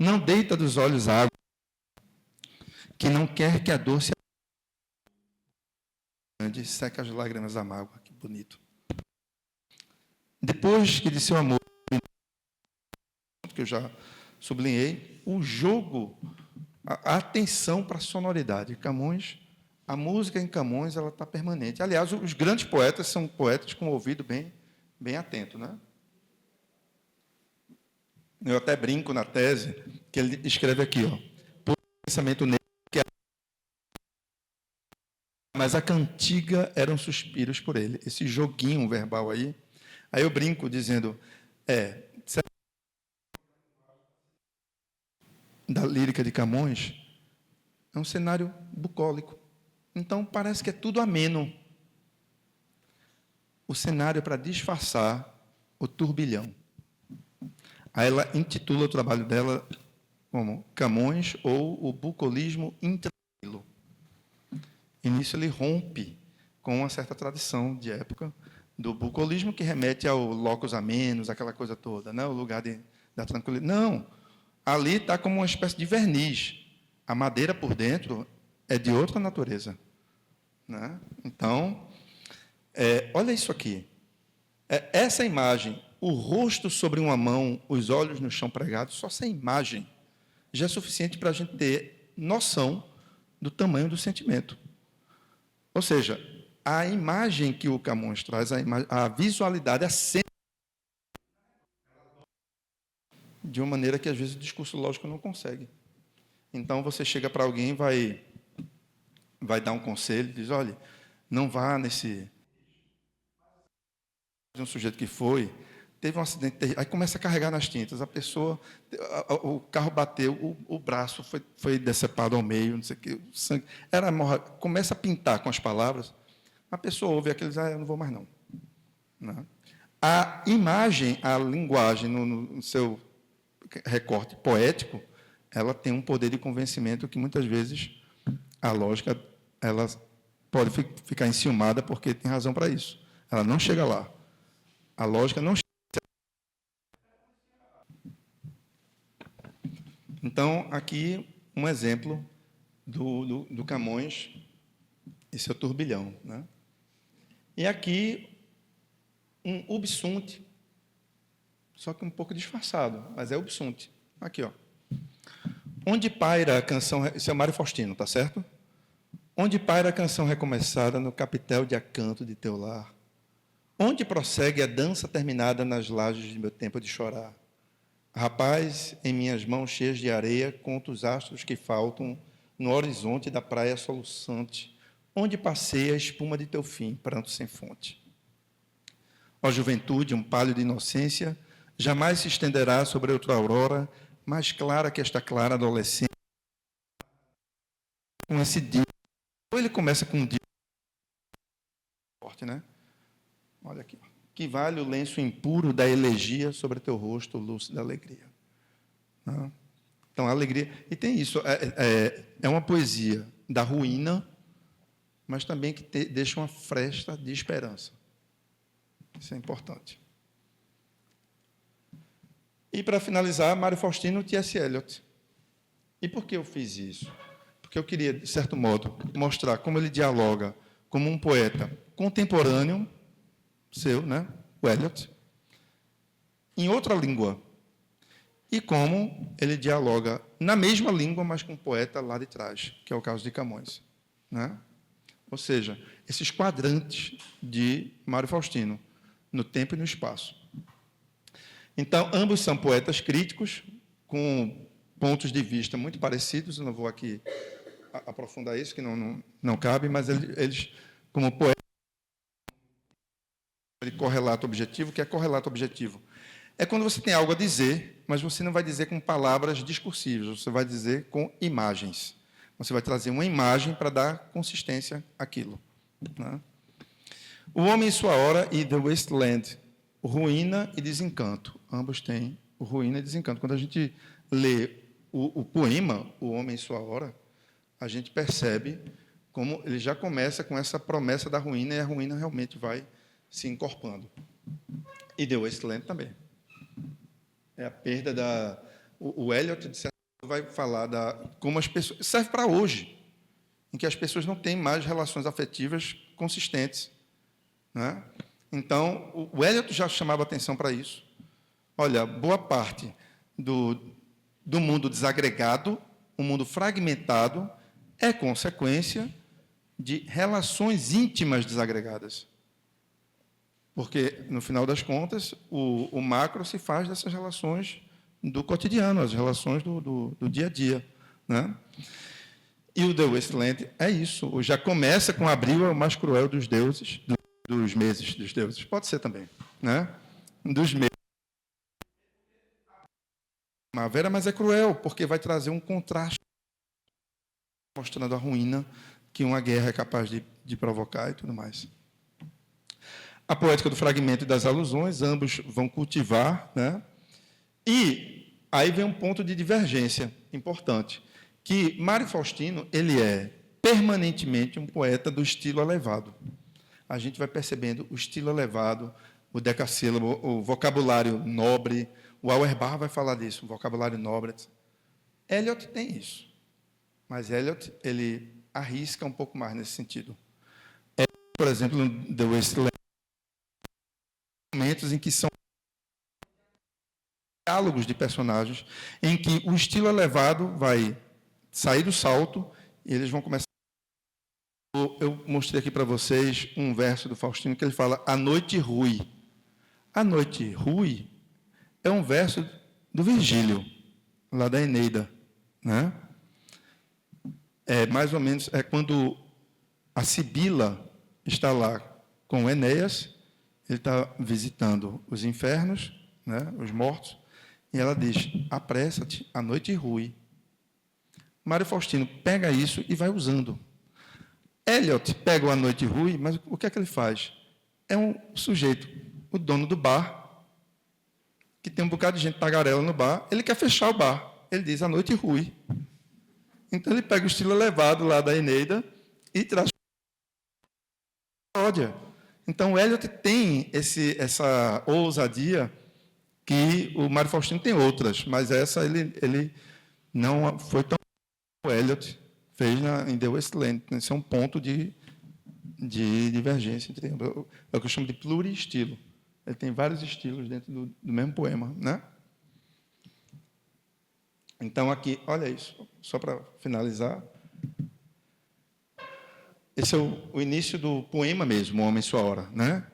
Não deita dos olhos água, que não quer que a dor se grande, seca as lágrimas da mágoa. Que bonito. Depois que de seu amor, que eu já sublinhei, o jogo, a atenção para a sonoridade. Camões, a música em Camões, ela está permanente. Aliás, os grandes poetas são poetas com o ouvido bem atento, né? Eu até brinco na tese que ele escreve aqui, ó, por pensamento nele, mas a cantiga eram suspiros por ele. Esse joguinho verbal aí. Aí eu brinco dizendo, da lírica de Camões, é um cenário bucólico. Então, parece que é tudo ameno. O cenário é para disfarçar o turbilhão. Aí ela intitula o trabalho dela como Camões ou o bucolismo intranquilo. E nisso ele rompe com uma certa tradição de época do bucolismo, que remete ao locus amenus, aquela coisa toda, né? O lugar da tranquilidade. Não, ali está como uma espécie de verniz. A madeira por dentro é de outra natureza, né? Então, olha isso aqui. Essa imagem, o rosto sobre uma mão, os olhos no chão pregados, só essa imagem já é suficiente para a gente ter noção do tamanho do sentimento. Ou seja, a imagem que o Camões traz, a visualidade, a cena, de uma maneira que, às vezes, o discurso lógico não consegue. Então, você chega para alguém, vai dar um conselho, diz, olha, não vá nesse... um sujeito que teve um acidente, aí começa a carregar nas tintas, a pessoa, o carro bateu, o braço foi decepado ao meio, não sei o quê, o sangue, começa a pintar com as palavras, a pessoa ouve aqueles, eu não vou mais não. A imagem, a linguagem, no seu recorte poético, ela tem um poder de convencimento que, muitas vezes, a lógica, ela pode ficar enciumada porque tem razão para isso. Ela não chega lá. A lógica não chega. Então, aqui, um exemplo do Camões e seu turbilhão, né? E aqui, um ubi sunt, só que um pouco disfarçado, mas é ubi sunt. Aqui, ó. Onde paira a canção... Isso é Mário Faustino, tá certo? Onde paira a canção recomeçada no capitel de acanto de teu lar? Onde prossegue a dança terminada nas lajes de meu tempo de chorar? Rapaz, em minhas mãos cheias de areia, conto os astros que faltam no horizonte da praia soluçante, onde passeia a espuma de teu fim, pranto sem fonte. Ó juventude, um palho de inocência, jamais se estenderá sobre outra aurora, mais clara que esta clara adolescência, com esse dia. Ou ele começa com um dia forte, né? Olha aqui. Que vale o lenço impuro da elegia sobre teu rosto, lúcido da alegria. Não? Então, a alegria... E tem isso, é uma poesia da ruína, mas também que deixa uma fresta de esperança. Isso é importante. E, para finalizar, Mário Faustino e T.S. Eliot. E por que eu fiz isso? Porque eu queria, de certo modo, mostrar como ele dialoga como um poeta contemporâneo, seu, né, o Eliot, em outra língua. E como ele dialoga na mesma língua, mas com um poeta lá de trás, que é o caso de Camões. Né? Ou seja, esses quadrantes de Mário Faustino, no tempo e no espaço. Então, ambos são poetas críticos, com pontos de vista muito parecidos. Eu não vou aqui aprofundar isso, que não cabe, mas eles, como poeta, de correlato objetivo. O que é correlato objetivo? É quando você tem algo a dizer, mas você não vai dizer com palavras discursivas, você vai dizer com imagens. Você vai trazer uma imagem para dar consistência àquilo. Né? O Homem e Sua Hora e The Wasteland, Ruína e Desencanto. Ambos têm o Ruína e Desencanto. Quando a gente lê o poema, O Homem e Sua Hora, a gente percebe como ele já começa com essa promessa da ruína, e a ruína realmente vai se encorpando. E The Wasteland também. É a perda da... O Eliot, de certo modo, vai falar da como as pessoas... Serve para hoje, em que as pessoas não têm mais relações afetivas consistentes. Né? Então, o Eliot já chamava atenção para isso. Olha, boa parte do mundo desagregado, um mundo fragmentado, é consequência de relações íntimas desagregadas. Porque, no final das contas, o macro se faz dessas relações do cotidiano, as relações do dia a dia. Né? E o The Wasteland é isso. Já começa com abril, é o mais cruel dos deuses, dos meses dos deuses. Pode ser também. Né? Dos meses. Primavera, mas é cruel, porque vai trazer um contraste, mostrando a ruína que uma guerra é capaz de provocar e tudo mais. A poética do fragmento e das alusões, ambos vão cultivar, né? E aí vem um ponto de divergência importante, que Mário Faustino, ele é permanentemente um poeta do estilo elevado. A gente vai percebendo o estilo elevado, o decassílabo, o vocabulário nobre. O Auerbach vai falar disso, o vocabulário nobre. Eliot tem isso, mas Eliot ele arrisca um pouco mais nesse sentido. Por exemplo, no The Wasteland, momentos em que são diálogos de personagens, em que o estilo elevado vai sair do salto e eles vão começar. Eu mostrei aqui para vocês um verso do Faustino que ele fala: A noite rui. A noite rui é um verso do Virgílio, lá da Eneida. Né? É mais ou menos quando a Sibila está lá com Enéas, ele está visitando os infernos, né, os mortos, e ela diz: apressa-te, a noite rui. Mário Faustino pega isso e vai usando. Eliot pega o A Noite Rui, mas o que é que ele faz? É um sujeito, o dono do bar, que tem um bocado de gente tagarela no bar, ele quer fechar o bar. Ele diz: A Noite Rui. Então ele pega o estilo elevado lá da Eneida e traz paródia. Então o Eliot tem essa ousadia que o Mário Faustino tem outras, mas essa ele não foi tão... O Eliot fez em The Wasteland. Esse é um ponto de divergência entre ambos. É o que eu chamo de pluri-estilo. Ele tem vários estilos dentro do mesmo poema. Né? Então, aqui, olha isso, só para finalizar. esse é o início do poema mesmo, O Homem e Sua Hora, né?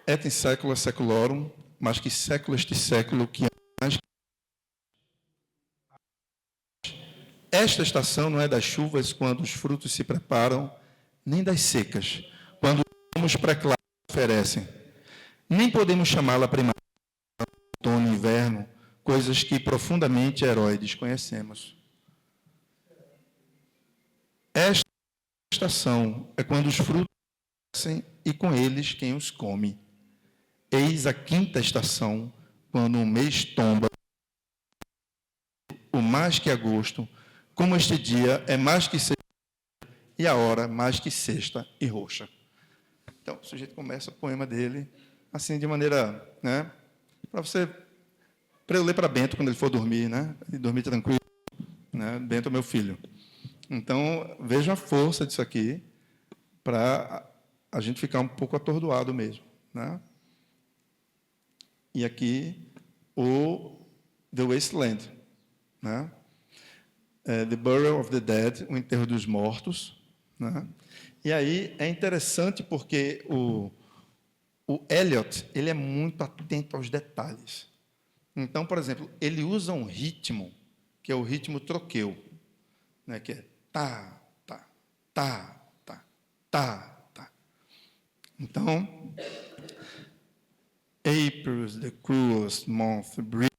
Et in secula seculorum, mas que século este século que mais. Esta estação não é das chuvas quando os frutos se preparam, nem das secas, quando os ramos pré-claros oferecem. Nem podemos chamá-la primavera, outono e inverno, coisas que profundamente herói desconhecemos. Esta estação é quando os frutos crescem e com eles quem os come. Eis a quinta estação, quando um mês tomba, o mais que agosto, como este dia é mais que sexta e a hora mais que sexta e roxa. Então, o sujeito começa o poema dele assim, de maneira, né, para eu ler para Bento quando ele for dormir, né, e dormir tranquilo, né, Bento é meu filho. Então, vejam a força disso aqui para a gente ficar um pouco atordoado mesmo, né? E aqui o The Wasteland, né? The Burial of the Dead, o enterro dos mortos, né? E aí é interessante porque o Eliot, ele é muito atento aos detalhes. Então, por exemplo, ele usa um ritmo que é o ritmo troqueu, né? Que é tá, tá, tá, tá, tá, tá. Então, April's the cruelest month, breathe,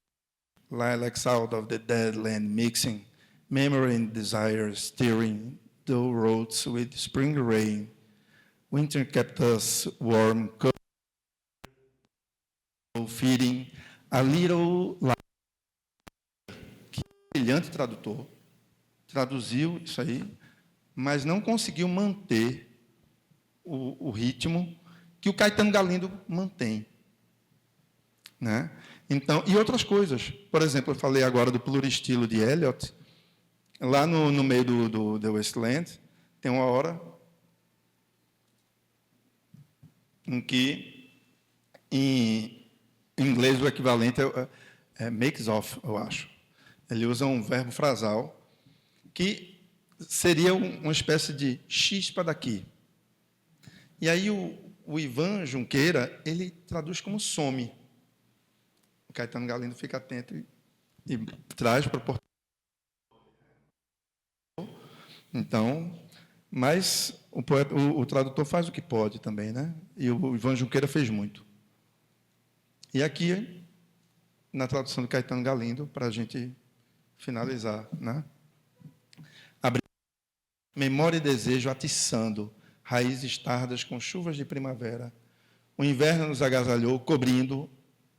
lilacs out of the dead land mixing, memory and desire stirring, dull roads with spring rain. Winter kept us warm, feeding a little light. Que brilhante tradutor, traduziu isso aí, mas não conseguiu manter o ritmo que o Caetano Galindo mantém, né? Então, e outras coisas. Por exemplo, eu falei agora do pluristilo de Eliot. Lá no meio do The Wasteland, tem uma hora em que, em inglês, o equivalente é makes off, eu acho. Ele usa um verbo frasal que seria uma espécie de chispa daqui. E aí o Ivan Junqueira, ele traduz como some. O Caetano Galindo fica atento e traz para o português. Então, mas o tradutor faz o que pode também, né? E o Ivan Junqueira fez muito. E aqui, na tradução do Caetano Galindo, para a gente finalizar, né? Memória e desejo atiçando, raízes tardas com chuvas de primavera. O inverno nos agasalhou, cobrindo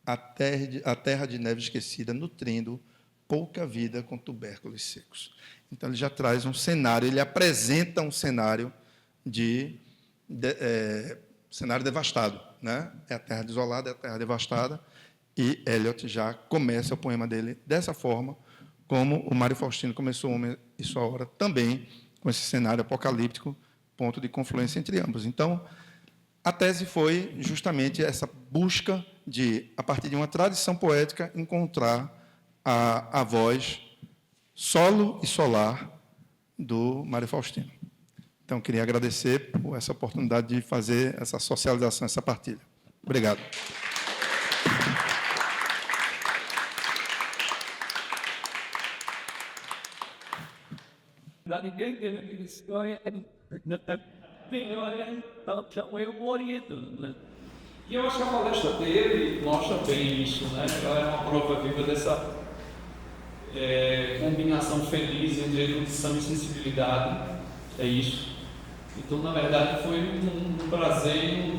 a terra de neve esquecida, nutrindo pouca vida com tubérculos secos. Então, ele já traz um cenário, ele apresenta um cenário cenário devastado, né? É a terra desolada, é a terra devastada, e Eliot já começa o poema dele dessa forma, como o Mário Faustino começou O Homem e Sua Hora, também com esse cenário apocalíptico, ponto de confluência entre ambos. Então, a tese foi justamente essa busca de, a partir de uma tradição poética, encontrar a voz solo e solar do Mário Faustino. Então, queria agradecer por essa oportunidade de fazer essa socialização, essa partilha. Obrigado. E eu acho que a palestra dele mostra bem isso, né? Ela é uma prova viva dessa combinação feliz entre erudição e sensibilidade. É isso. Então, na verdade, foi um prazer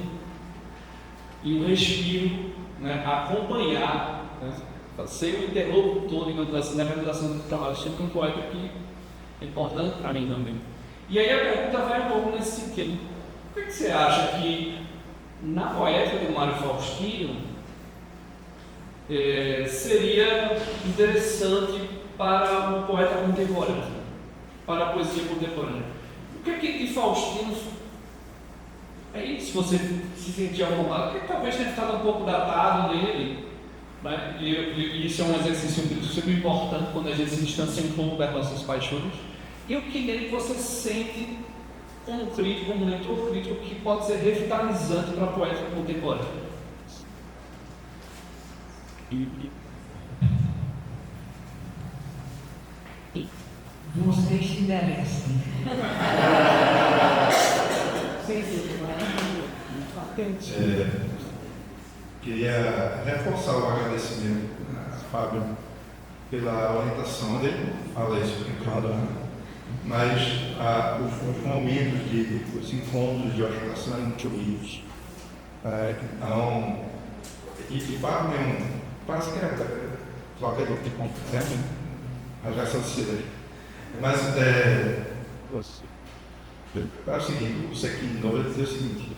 e um respiro, né? Acompanhar, né? Ser o interlocutor, digamos assim, na realização do trabalho. Sempre um poeta que é importante para mim também. E aí a pergunta vai um pouco nesse sentido. Por que você acha que, na poética do Mário Faustino, seria interessante para o poeta contemporâneo, para a poesia contemporânea? O que é que de Faustino, se você se sentir à vontade, porque talvez tenha ficado um pouco datado nele, né? E isso é um exercício super importante quando a gente se distancia um pouco das nossas paixões. E o que nele você sente como crítico, como leitor crítico, que pode ser revitalizante para a poética contemporânea. Vocês se merecem. Queria reforçar o agradecimento a Fábio pela orientação dele, fala isso em cada ano, mas os momentos os encontros de orientação são incríveis. Então, e Fábio é parece que é jogador de ponto, né? A geração cedo. Mas é o seguinte, o Sequinho Novo dizer o seguinte: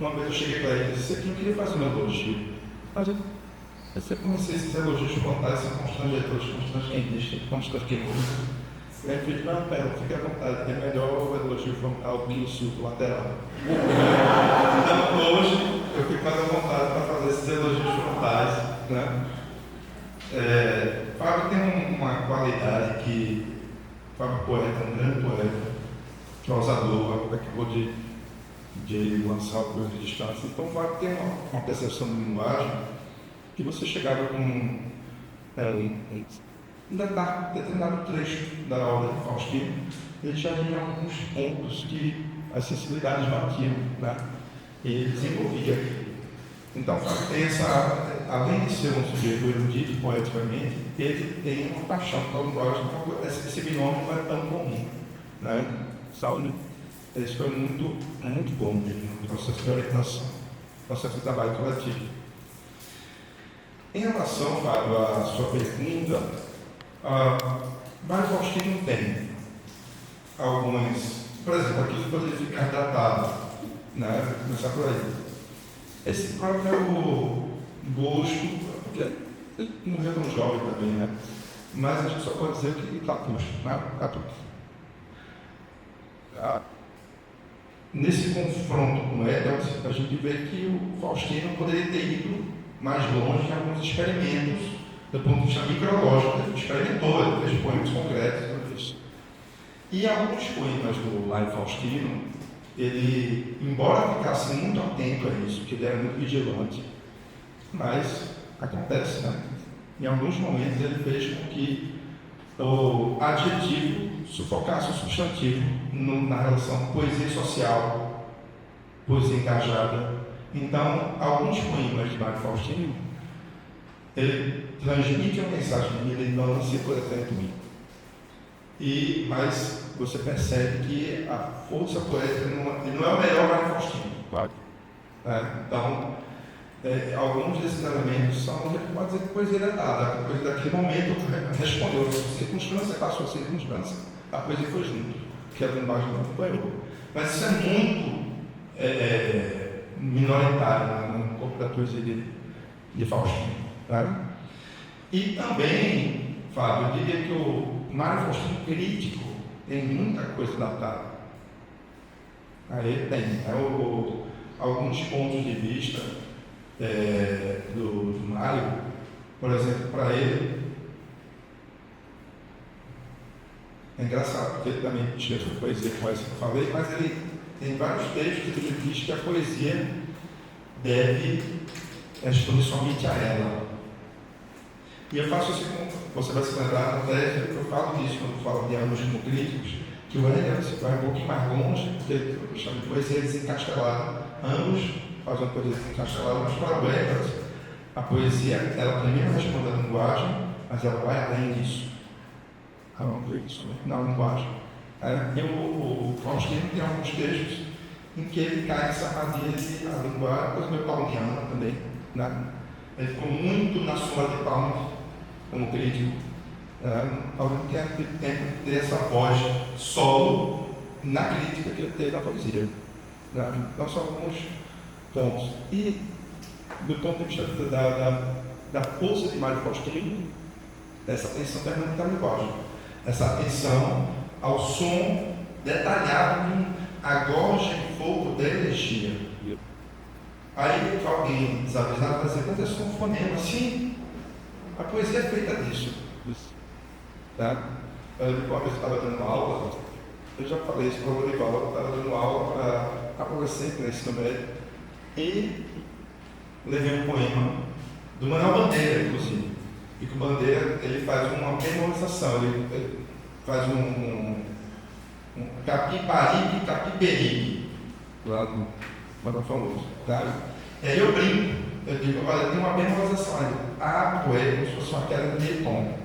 uma vez eu cheguei para ele e disse: Sequinho, eu queria fazer um elogio. Mas eu comecei esses elogios frontais, são constrangedores, constrangentistas, constrangedores. E aí eu falei: não, pera, fique à vontade, é melhor o elogio frontal do que o surto lateral. Então hoje eu fico mais à vontade para fazer esses elogios frontais, né? Fábio tem uma qualidade que Fábio poeta, um grande poeta, prosador, acabou de lançar o Coisa de Distância. Então Fábio tem uma percepção de linguagem que você chegava com determinado trecho da obra de Faustino, ele já tinha alguns pontos que as sensibilidades batiam, né? E ele desenvolvia aquilo. Então, tem além de ser um sujeito erudito poeticamente, ele tem uma paixão pela linguagem, esse binômio não é tão comum, né? Isso foi muito bom no processo de orientação, processo de trabalho coletivo. Em relação, Fábio, à sua pergunta, Mário Faustino tem alguns, por exemplo, aqui poderia ficar datado, né? Começar por aí. Esse próprio gosto, porque ele morreu tão jovem também, né? Mas a gente só pode dizer que está tudo, né? Está tudo. Nesse confronto com Edwards, a gente vê que o Faustino poderia ter ido mais longe em alguns experimentos, do ponto de vista micrológico. Ele experimentou, ele fez poemas concretos, tudo isso. E alguns poemas do Mário Faustino, ele, embora ficasse muito atento a isso, porque ele era muito vigilante, mas acontece, né? Em alguns momentos ele fez com que o adjetivo sufocasse o substantivo na relação poesia social, poesia engajada. Então, alguns poemas de Mário Faustino, ele transmite uma mensagem de militância, por exemplo, mas você percebe que a força poética não é o melhor Mário Faustino. Claro. Então, alguns desses elementos são, a gente pode dizer que poesia é dada, a poesia daquele momento respondeu a sua circunstância, passou a circunstância, a poesia foi junto, que a linguagem não acompanhou. Mas isso é muito minoritário no corpo da poesia de Faustino. Tá? E também, Fábio, eu diria que o Mário Faustino crítico tem muita coisa datada. Aí tem alguns pontos de vista do Mário, por exemplo, para ele, é engraçado, porque ele também escreveu poesia com essa que eu falei, mas ele tem vários textos que ele diz que a poesia deve responder somente a ela. E eu faço isso com, você vai se lembrar na tese, eu falo disso quando falo de anos como críticos, que o Edwards vai um pouquinho mais longe, porque eu chamo de poesia desencastelada, ambos fazem poesia desencastelada, mas para o Edwards, a poesia, ela primeiro responde à linguagem, mas ela vai além disso. Na linguagem. E o Faustino tem alguns textos em que ele cai nessa armadilha de a linguagem, coisa meio pauliana também. Né? Ele ficou muito na sombra de Paulo como crítico. Alguém que tem que ter essa voz solo na crítica que ele teve da poesia. Então são alguns pontos. E do ponto de vista da força de Mário Faustino, dessa atenção permanente da linguagem, essa atenção ao som detalhado de um agorge de fogo da energia. Aí alguém desavisado vai dizer, mas é só um fonema. Sim, a poesia é feita disso. Tá? Eu estava dando uma aula eu já falei isso para o Lorival, eu estava dando aula para adolescente no ensino médio e levei um poema do Manuel Bandeira, inclusive. E que o Bandeira ele faz uma memorização, ele faz um Capibaribe, Capiberibe, lá do Manuel famoso. Tá? E aí eu brinco, eu digo, olha, tem uma memorização ali, a poema, como se fosse uma queda de meio tom.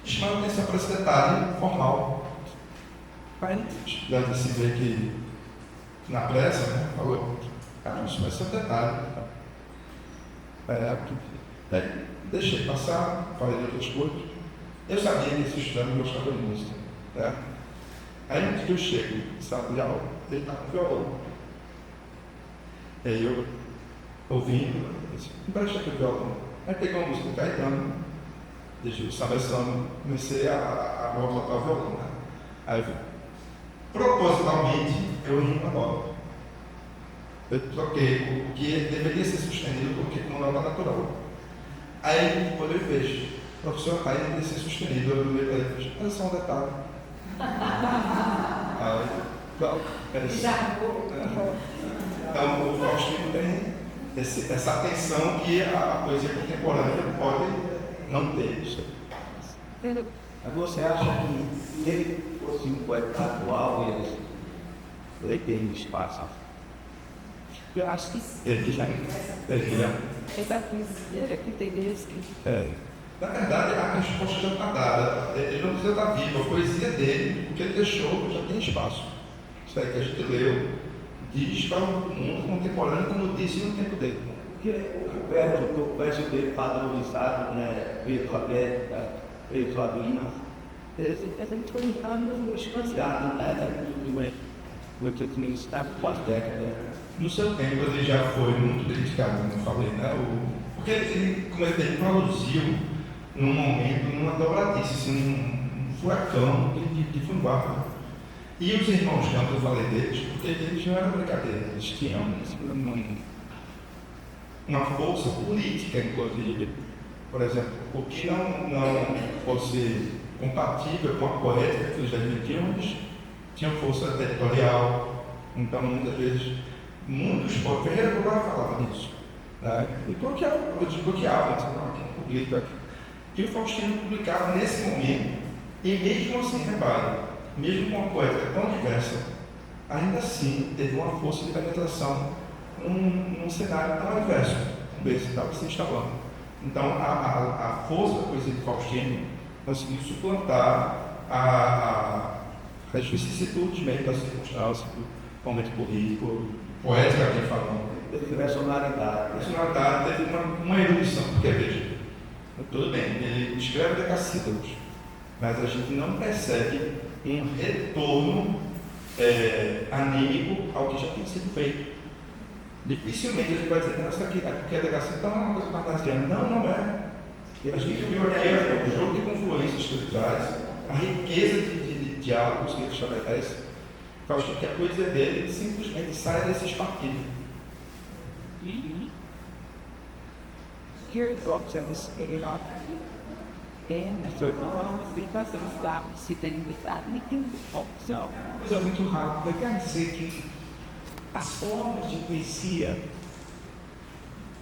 Chamando atenção para esse detalhe formal. Aí, estudante assim vê que na pressa, né, falou, cara, isso vai ser um detalhe. Deixei passar, falei de outras coisas. Eu sabia que esse estudante gostava de música. Né? Aí antes que eu chego em sala de aula, ele está com violão. Aí eu, ouvindo, disse, empresta aqui o violão. Aí peguei uma música do Caetano, deixei o samba, comecei a botar o violão. Né? Aí eu, propositalmente, eu rimo a nota. Eu troquei o que deveria ser sustenido, porque com nota natural. Aí, quando ele fez, professor, aí deveria ser sustenido, eu falei para ele, olha só um detalhe. Aí, então, o Faustino tem essa atenção que a poesia contemporânea pode não ter. Você acha que ele fosse um poeta atual, ele tem espaço? Eu acho que sim. Ele já Na verdade, a resposta já está dada. Ele não precisa estar vivo. A poesia dele, o que ele deixou, já tem espaço. Isso aí que a gente leu, diz para o mundo contemporâneo, como disse no tempo dele. Porque o verso dele padronizado, né, preto aberto, preto abrindo, ele foi entrando esvaziado, né, o que está pós-década. No seu tempo, ele já foi muito criticado, como eu falei, né? Porque ele, como ele produziu num momento, numa dobradiça, assim, um furacão de vanguarda. E os irmãos Campos, eu falei deles, porque eles não eram brincadeira, eles tinham uma força política, inclusive. Por exemplo, o que não fosse compatível com a poética que eles admitiam, eles tinham força territorial. Então, muitas vezes, muitos povos, Ferreira Goulart falava disso. Né? E bloqueava, que o Faustino publicava nesse momento, e mesmo assim, repare, mesmo com uma poética tão diversa, ainda assim teve uma força de penetração num cenário tão adverso, como esse que estava se instalando. Então, a força da poesia de Faustino conseguiu suplantar as vicissitudes mesmo das circunstâncias, do momento político, poética aqui falando. Teve personalidade. Personalidade, teve uma erudição, porque veja, tudo bem, ele escreve decassílabos, mas a gente não percebe um retorno anímico ao que já tinha sido feito. Dificilmente a gente vai dizer, nossa, aqui a decassílabo é uma coisa cartesiana. Não é. A gente viu aqui o jogo de confluências que ele traz, a riqueza de diálogos que ele estabelece. Faustino, que a coisa dele simplesmente sai desses partidos. Here drops and is getting off. And so because of that, sitting with that, Isso é muito rápido. Eu quero dizer que as formas de poesia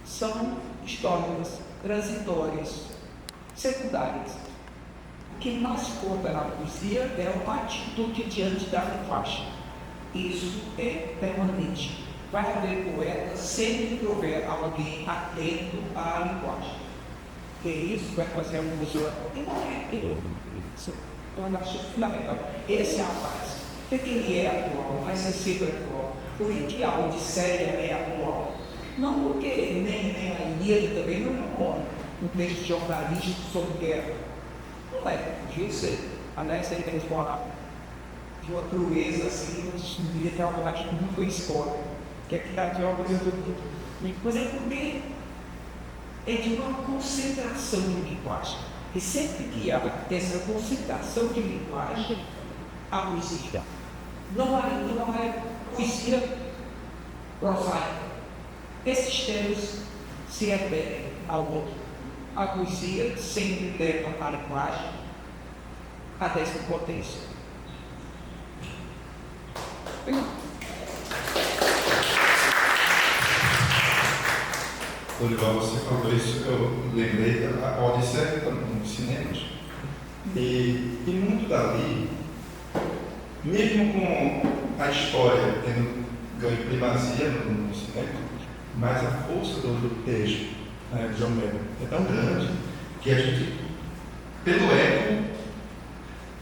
são históricas, transitórias, secundárias. O que mais conta na poesia é uma atitude diante da linguagem. Isso é permanente. Vai haver poeta sempre que houver alguém atento à linguagem. Que isso vai fazer uma pessoa. Isso eu acho fundamental. Esse rapaz, porque ele é atual, mas é sempre atual. Por que a Odisseia é atual? Não porque nem a Ilíada também não conta um texto jornalístico sobre guerra. Não é, isso aliás, ele tem escola de uma crueza assim, não devia ter algo mais muito escola. Que é criar de obras mas é porque é de uma concentração de linguagem. E sempre que há essa concentração de linguagem, há poesia. Não é poesia prosaica. Esses termos se repetem ao outro. A poesia sempre leva a linguagem a dessa potência. Dorival, você falou isso, eu lembrei da Odisseia nos cinemas. E muito dali, mesmo com a história tendo ganho primazia no cinema, mas a força do texto, né, de Homero é tão grande que a gente, pelo eco,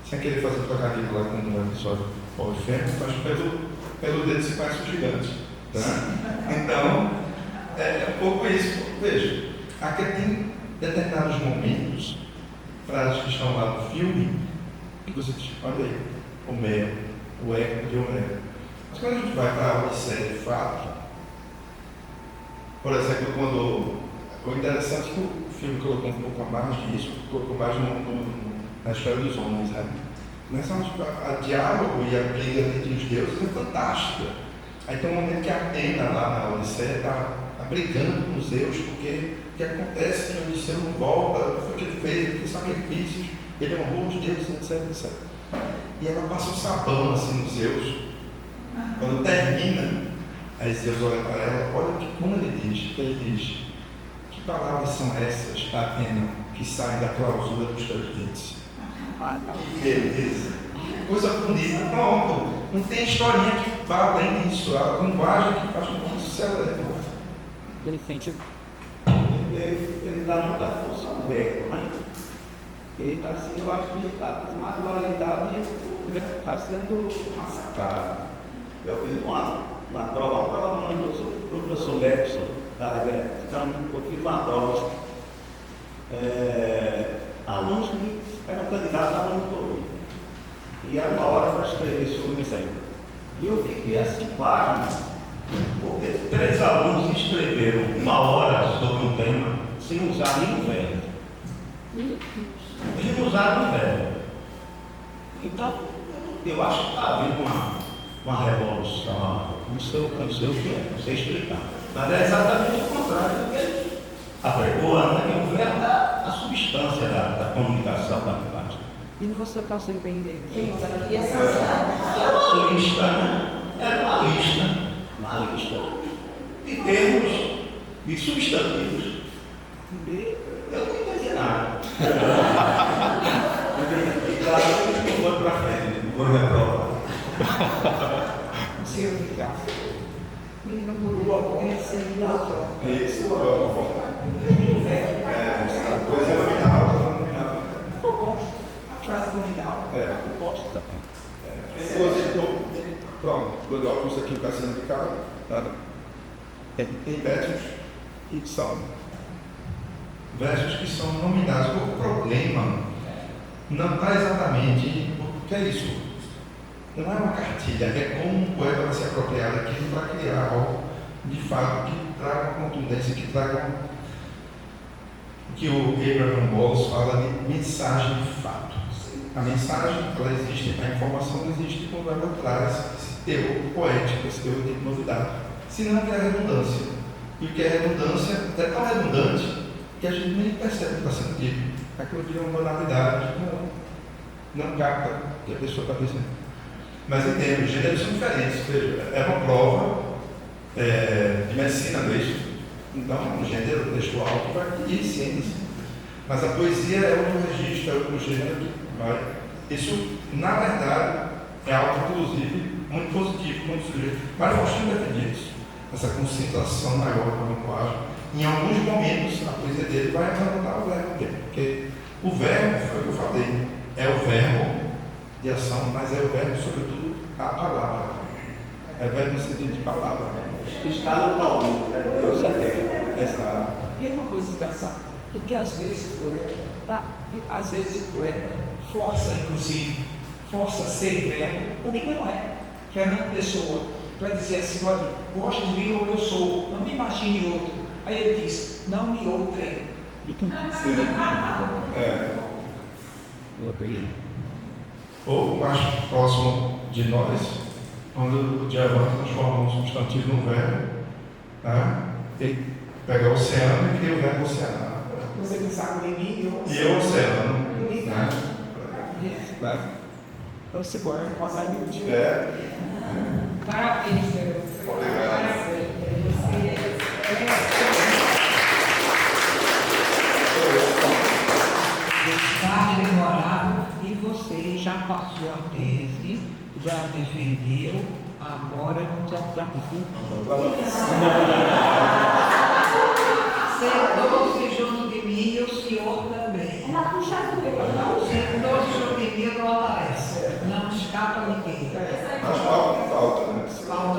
sem querer fazer trocadilho lá com o episódio Paulo de Ferro, mas pelo dedo se faz o gigante. Tá? Então, é um pouco isso. Veja, aqui tem determinados momentos, frases que estão lá no filme, que você diz, olha aí, Homero, o eco de Homero. Mas quando a gente vai para a Odisseia de fato, por exemplo, o interessante é que o filme colocou um pouco a mais disso, colocou mais na história dos homens, né? Mas a diálogo e a briga entre os deuses é fantástica. Aí tem um momento que a Atena lá na Odisseia está brigando com os Zeus, porque o que acontece é que o Odisseu não volta, foi o que ele fez, ele fez sacrifícios, ele honrou os deuses, etc, etc. E ela passa um sabão assim nos Zeus. Quando termina, aí Zeus olha para ela, olha como ele diz, que palavras são essas, Atena, que saem da clausura dos teus dentes? Beleza. Coisa bonita, pronto. Não tem historinha que vá além disso. A linguagem que faz com que isso se eleve. Ele sente. Ele dá muita força ao velho, né? Ele está sendo, eu acho que ele está com uma dualidade, ele está sendo massacrado. Eu fiz uma prova do professor Lepson, então eu fiz uma prova. Alunos que eram candidatos a monitoria. E era uma hora para escrever sobre isso aí. E eu fiquei assim, páginas, porque 3 alunos escreveram 1 hora sobre um tema sem usar nenhum verbo. Eles não usaram verbo. Então, eu acho que está havendo uma revolução, não sei o que é, não sei explicar. Mas é exatamente o contrário do que ele apregou, né? O verbo é a substância da comunicação da linguagem. E você está sem entender. Lista, né? Era uma lista de termos e substantivos. Eu não entendi nada. E claro, eu vou para frente, não vou reprovar. Se eu ligar. Ele não mudou, ele se ligar. Isso, essa coisa é final. Frase nominal. Pronto, legal, isso aqui está sendo aplicado. Tem versos que são que são nominais. O problema não está exatamente o que é isso. Não é uma cartilha, é como um poeta vai se apropriar daquilo para criar algo de fato que traga contundência, que traga o que o Abraham Wallace fala de mensagem de fato. A mensagem, ela existe, a informação não existe quando ela traz esse teor poético, esse teor de novidade. Senão é redundância. E o que é redundância é tão redundante que a gente nem percebe que está sendo dito. Aquilo vira uma banalidade, não capta o que a pessoa está dizendo. Mas em termos, gêneros são diferentes. Veja, é uma prova de medicina mesmo. Então, um gênero textual que vai pedir ciência. Mas a poesia é outro registro, é outro gênero que vai. Isso, na verdade, é algo, inclusive, muito positivo, muito sujeito. Mário Faustino defende isso, essa concentração maior da linguagem. Em alguns momentos, a poesia dele vai levantar o verbo dele, porque o verbo, foi o que eu falei, é o verbo de ação, mas é o verbo, sobretudo, a palavra. É o verbo no sentido de palavra. Está no Paulo, eu sabia. Essa... E é uma coisa engraçada, porque às vezes o poeta força, inclusive, força a ser verbo, também não é. Fernando Pessoa, para dizer assim, olha, gosto de mim ou eu sou, não me imagine outro. Aí ele diz, não me outrem. Ou mais próximo de nós, quando o Djavan transforma um substantivo num verbo, né? Ele pega o oceano e cria o verbo oceanar. Você pensar em mim E eu oceano, né? Você pode passar de Parabéns, Pedro. Parabéns. Está demorado e você já passou a tese, já defendeu, agora não já está sentou-se junto de mim e o senhor também. Sentou-se junto de mim e não aparece. Não escapa ninguém. Mas falta, né? Falta.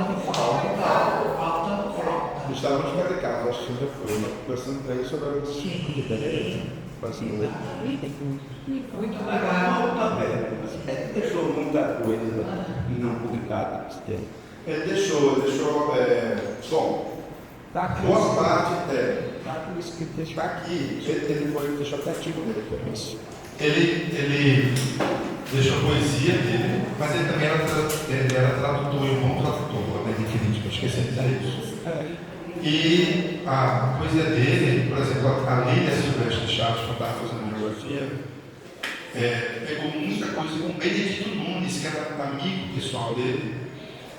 Gustavo não vai ter casa, acho que já foi, né? Conversando com ele sobre a Muito obrigado. Deixou muita coisa não publicada. Ele deixou bom, boa parte Está aqui escrito, está aqui. Ele foi, deixou até ativo dele depois. Ele deixou a poesia dele, mas ele também era tradutor, e um bom tradutor, né, de crítica, esqueci de dizer isso. E a poesia dele, por exemplo, a Lídia Silvestre Chaves, quando estava fazendo a biografia, pegou muita coisa com o Benedito Nunes, que era amigo pessoal dele,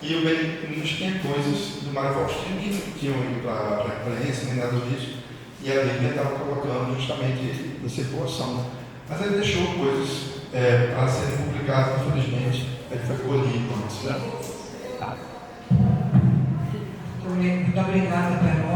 e o Benedito Nunes tinha coisas do Mário Faustino que não tinham ido para a imprensa, nem nada disso, e a Lídia estava colocando justamente em circulação. Mas ele deixou coisas para serem publicadas, infelizmente, ele ficou limpo antes. Muito obrigada pela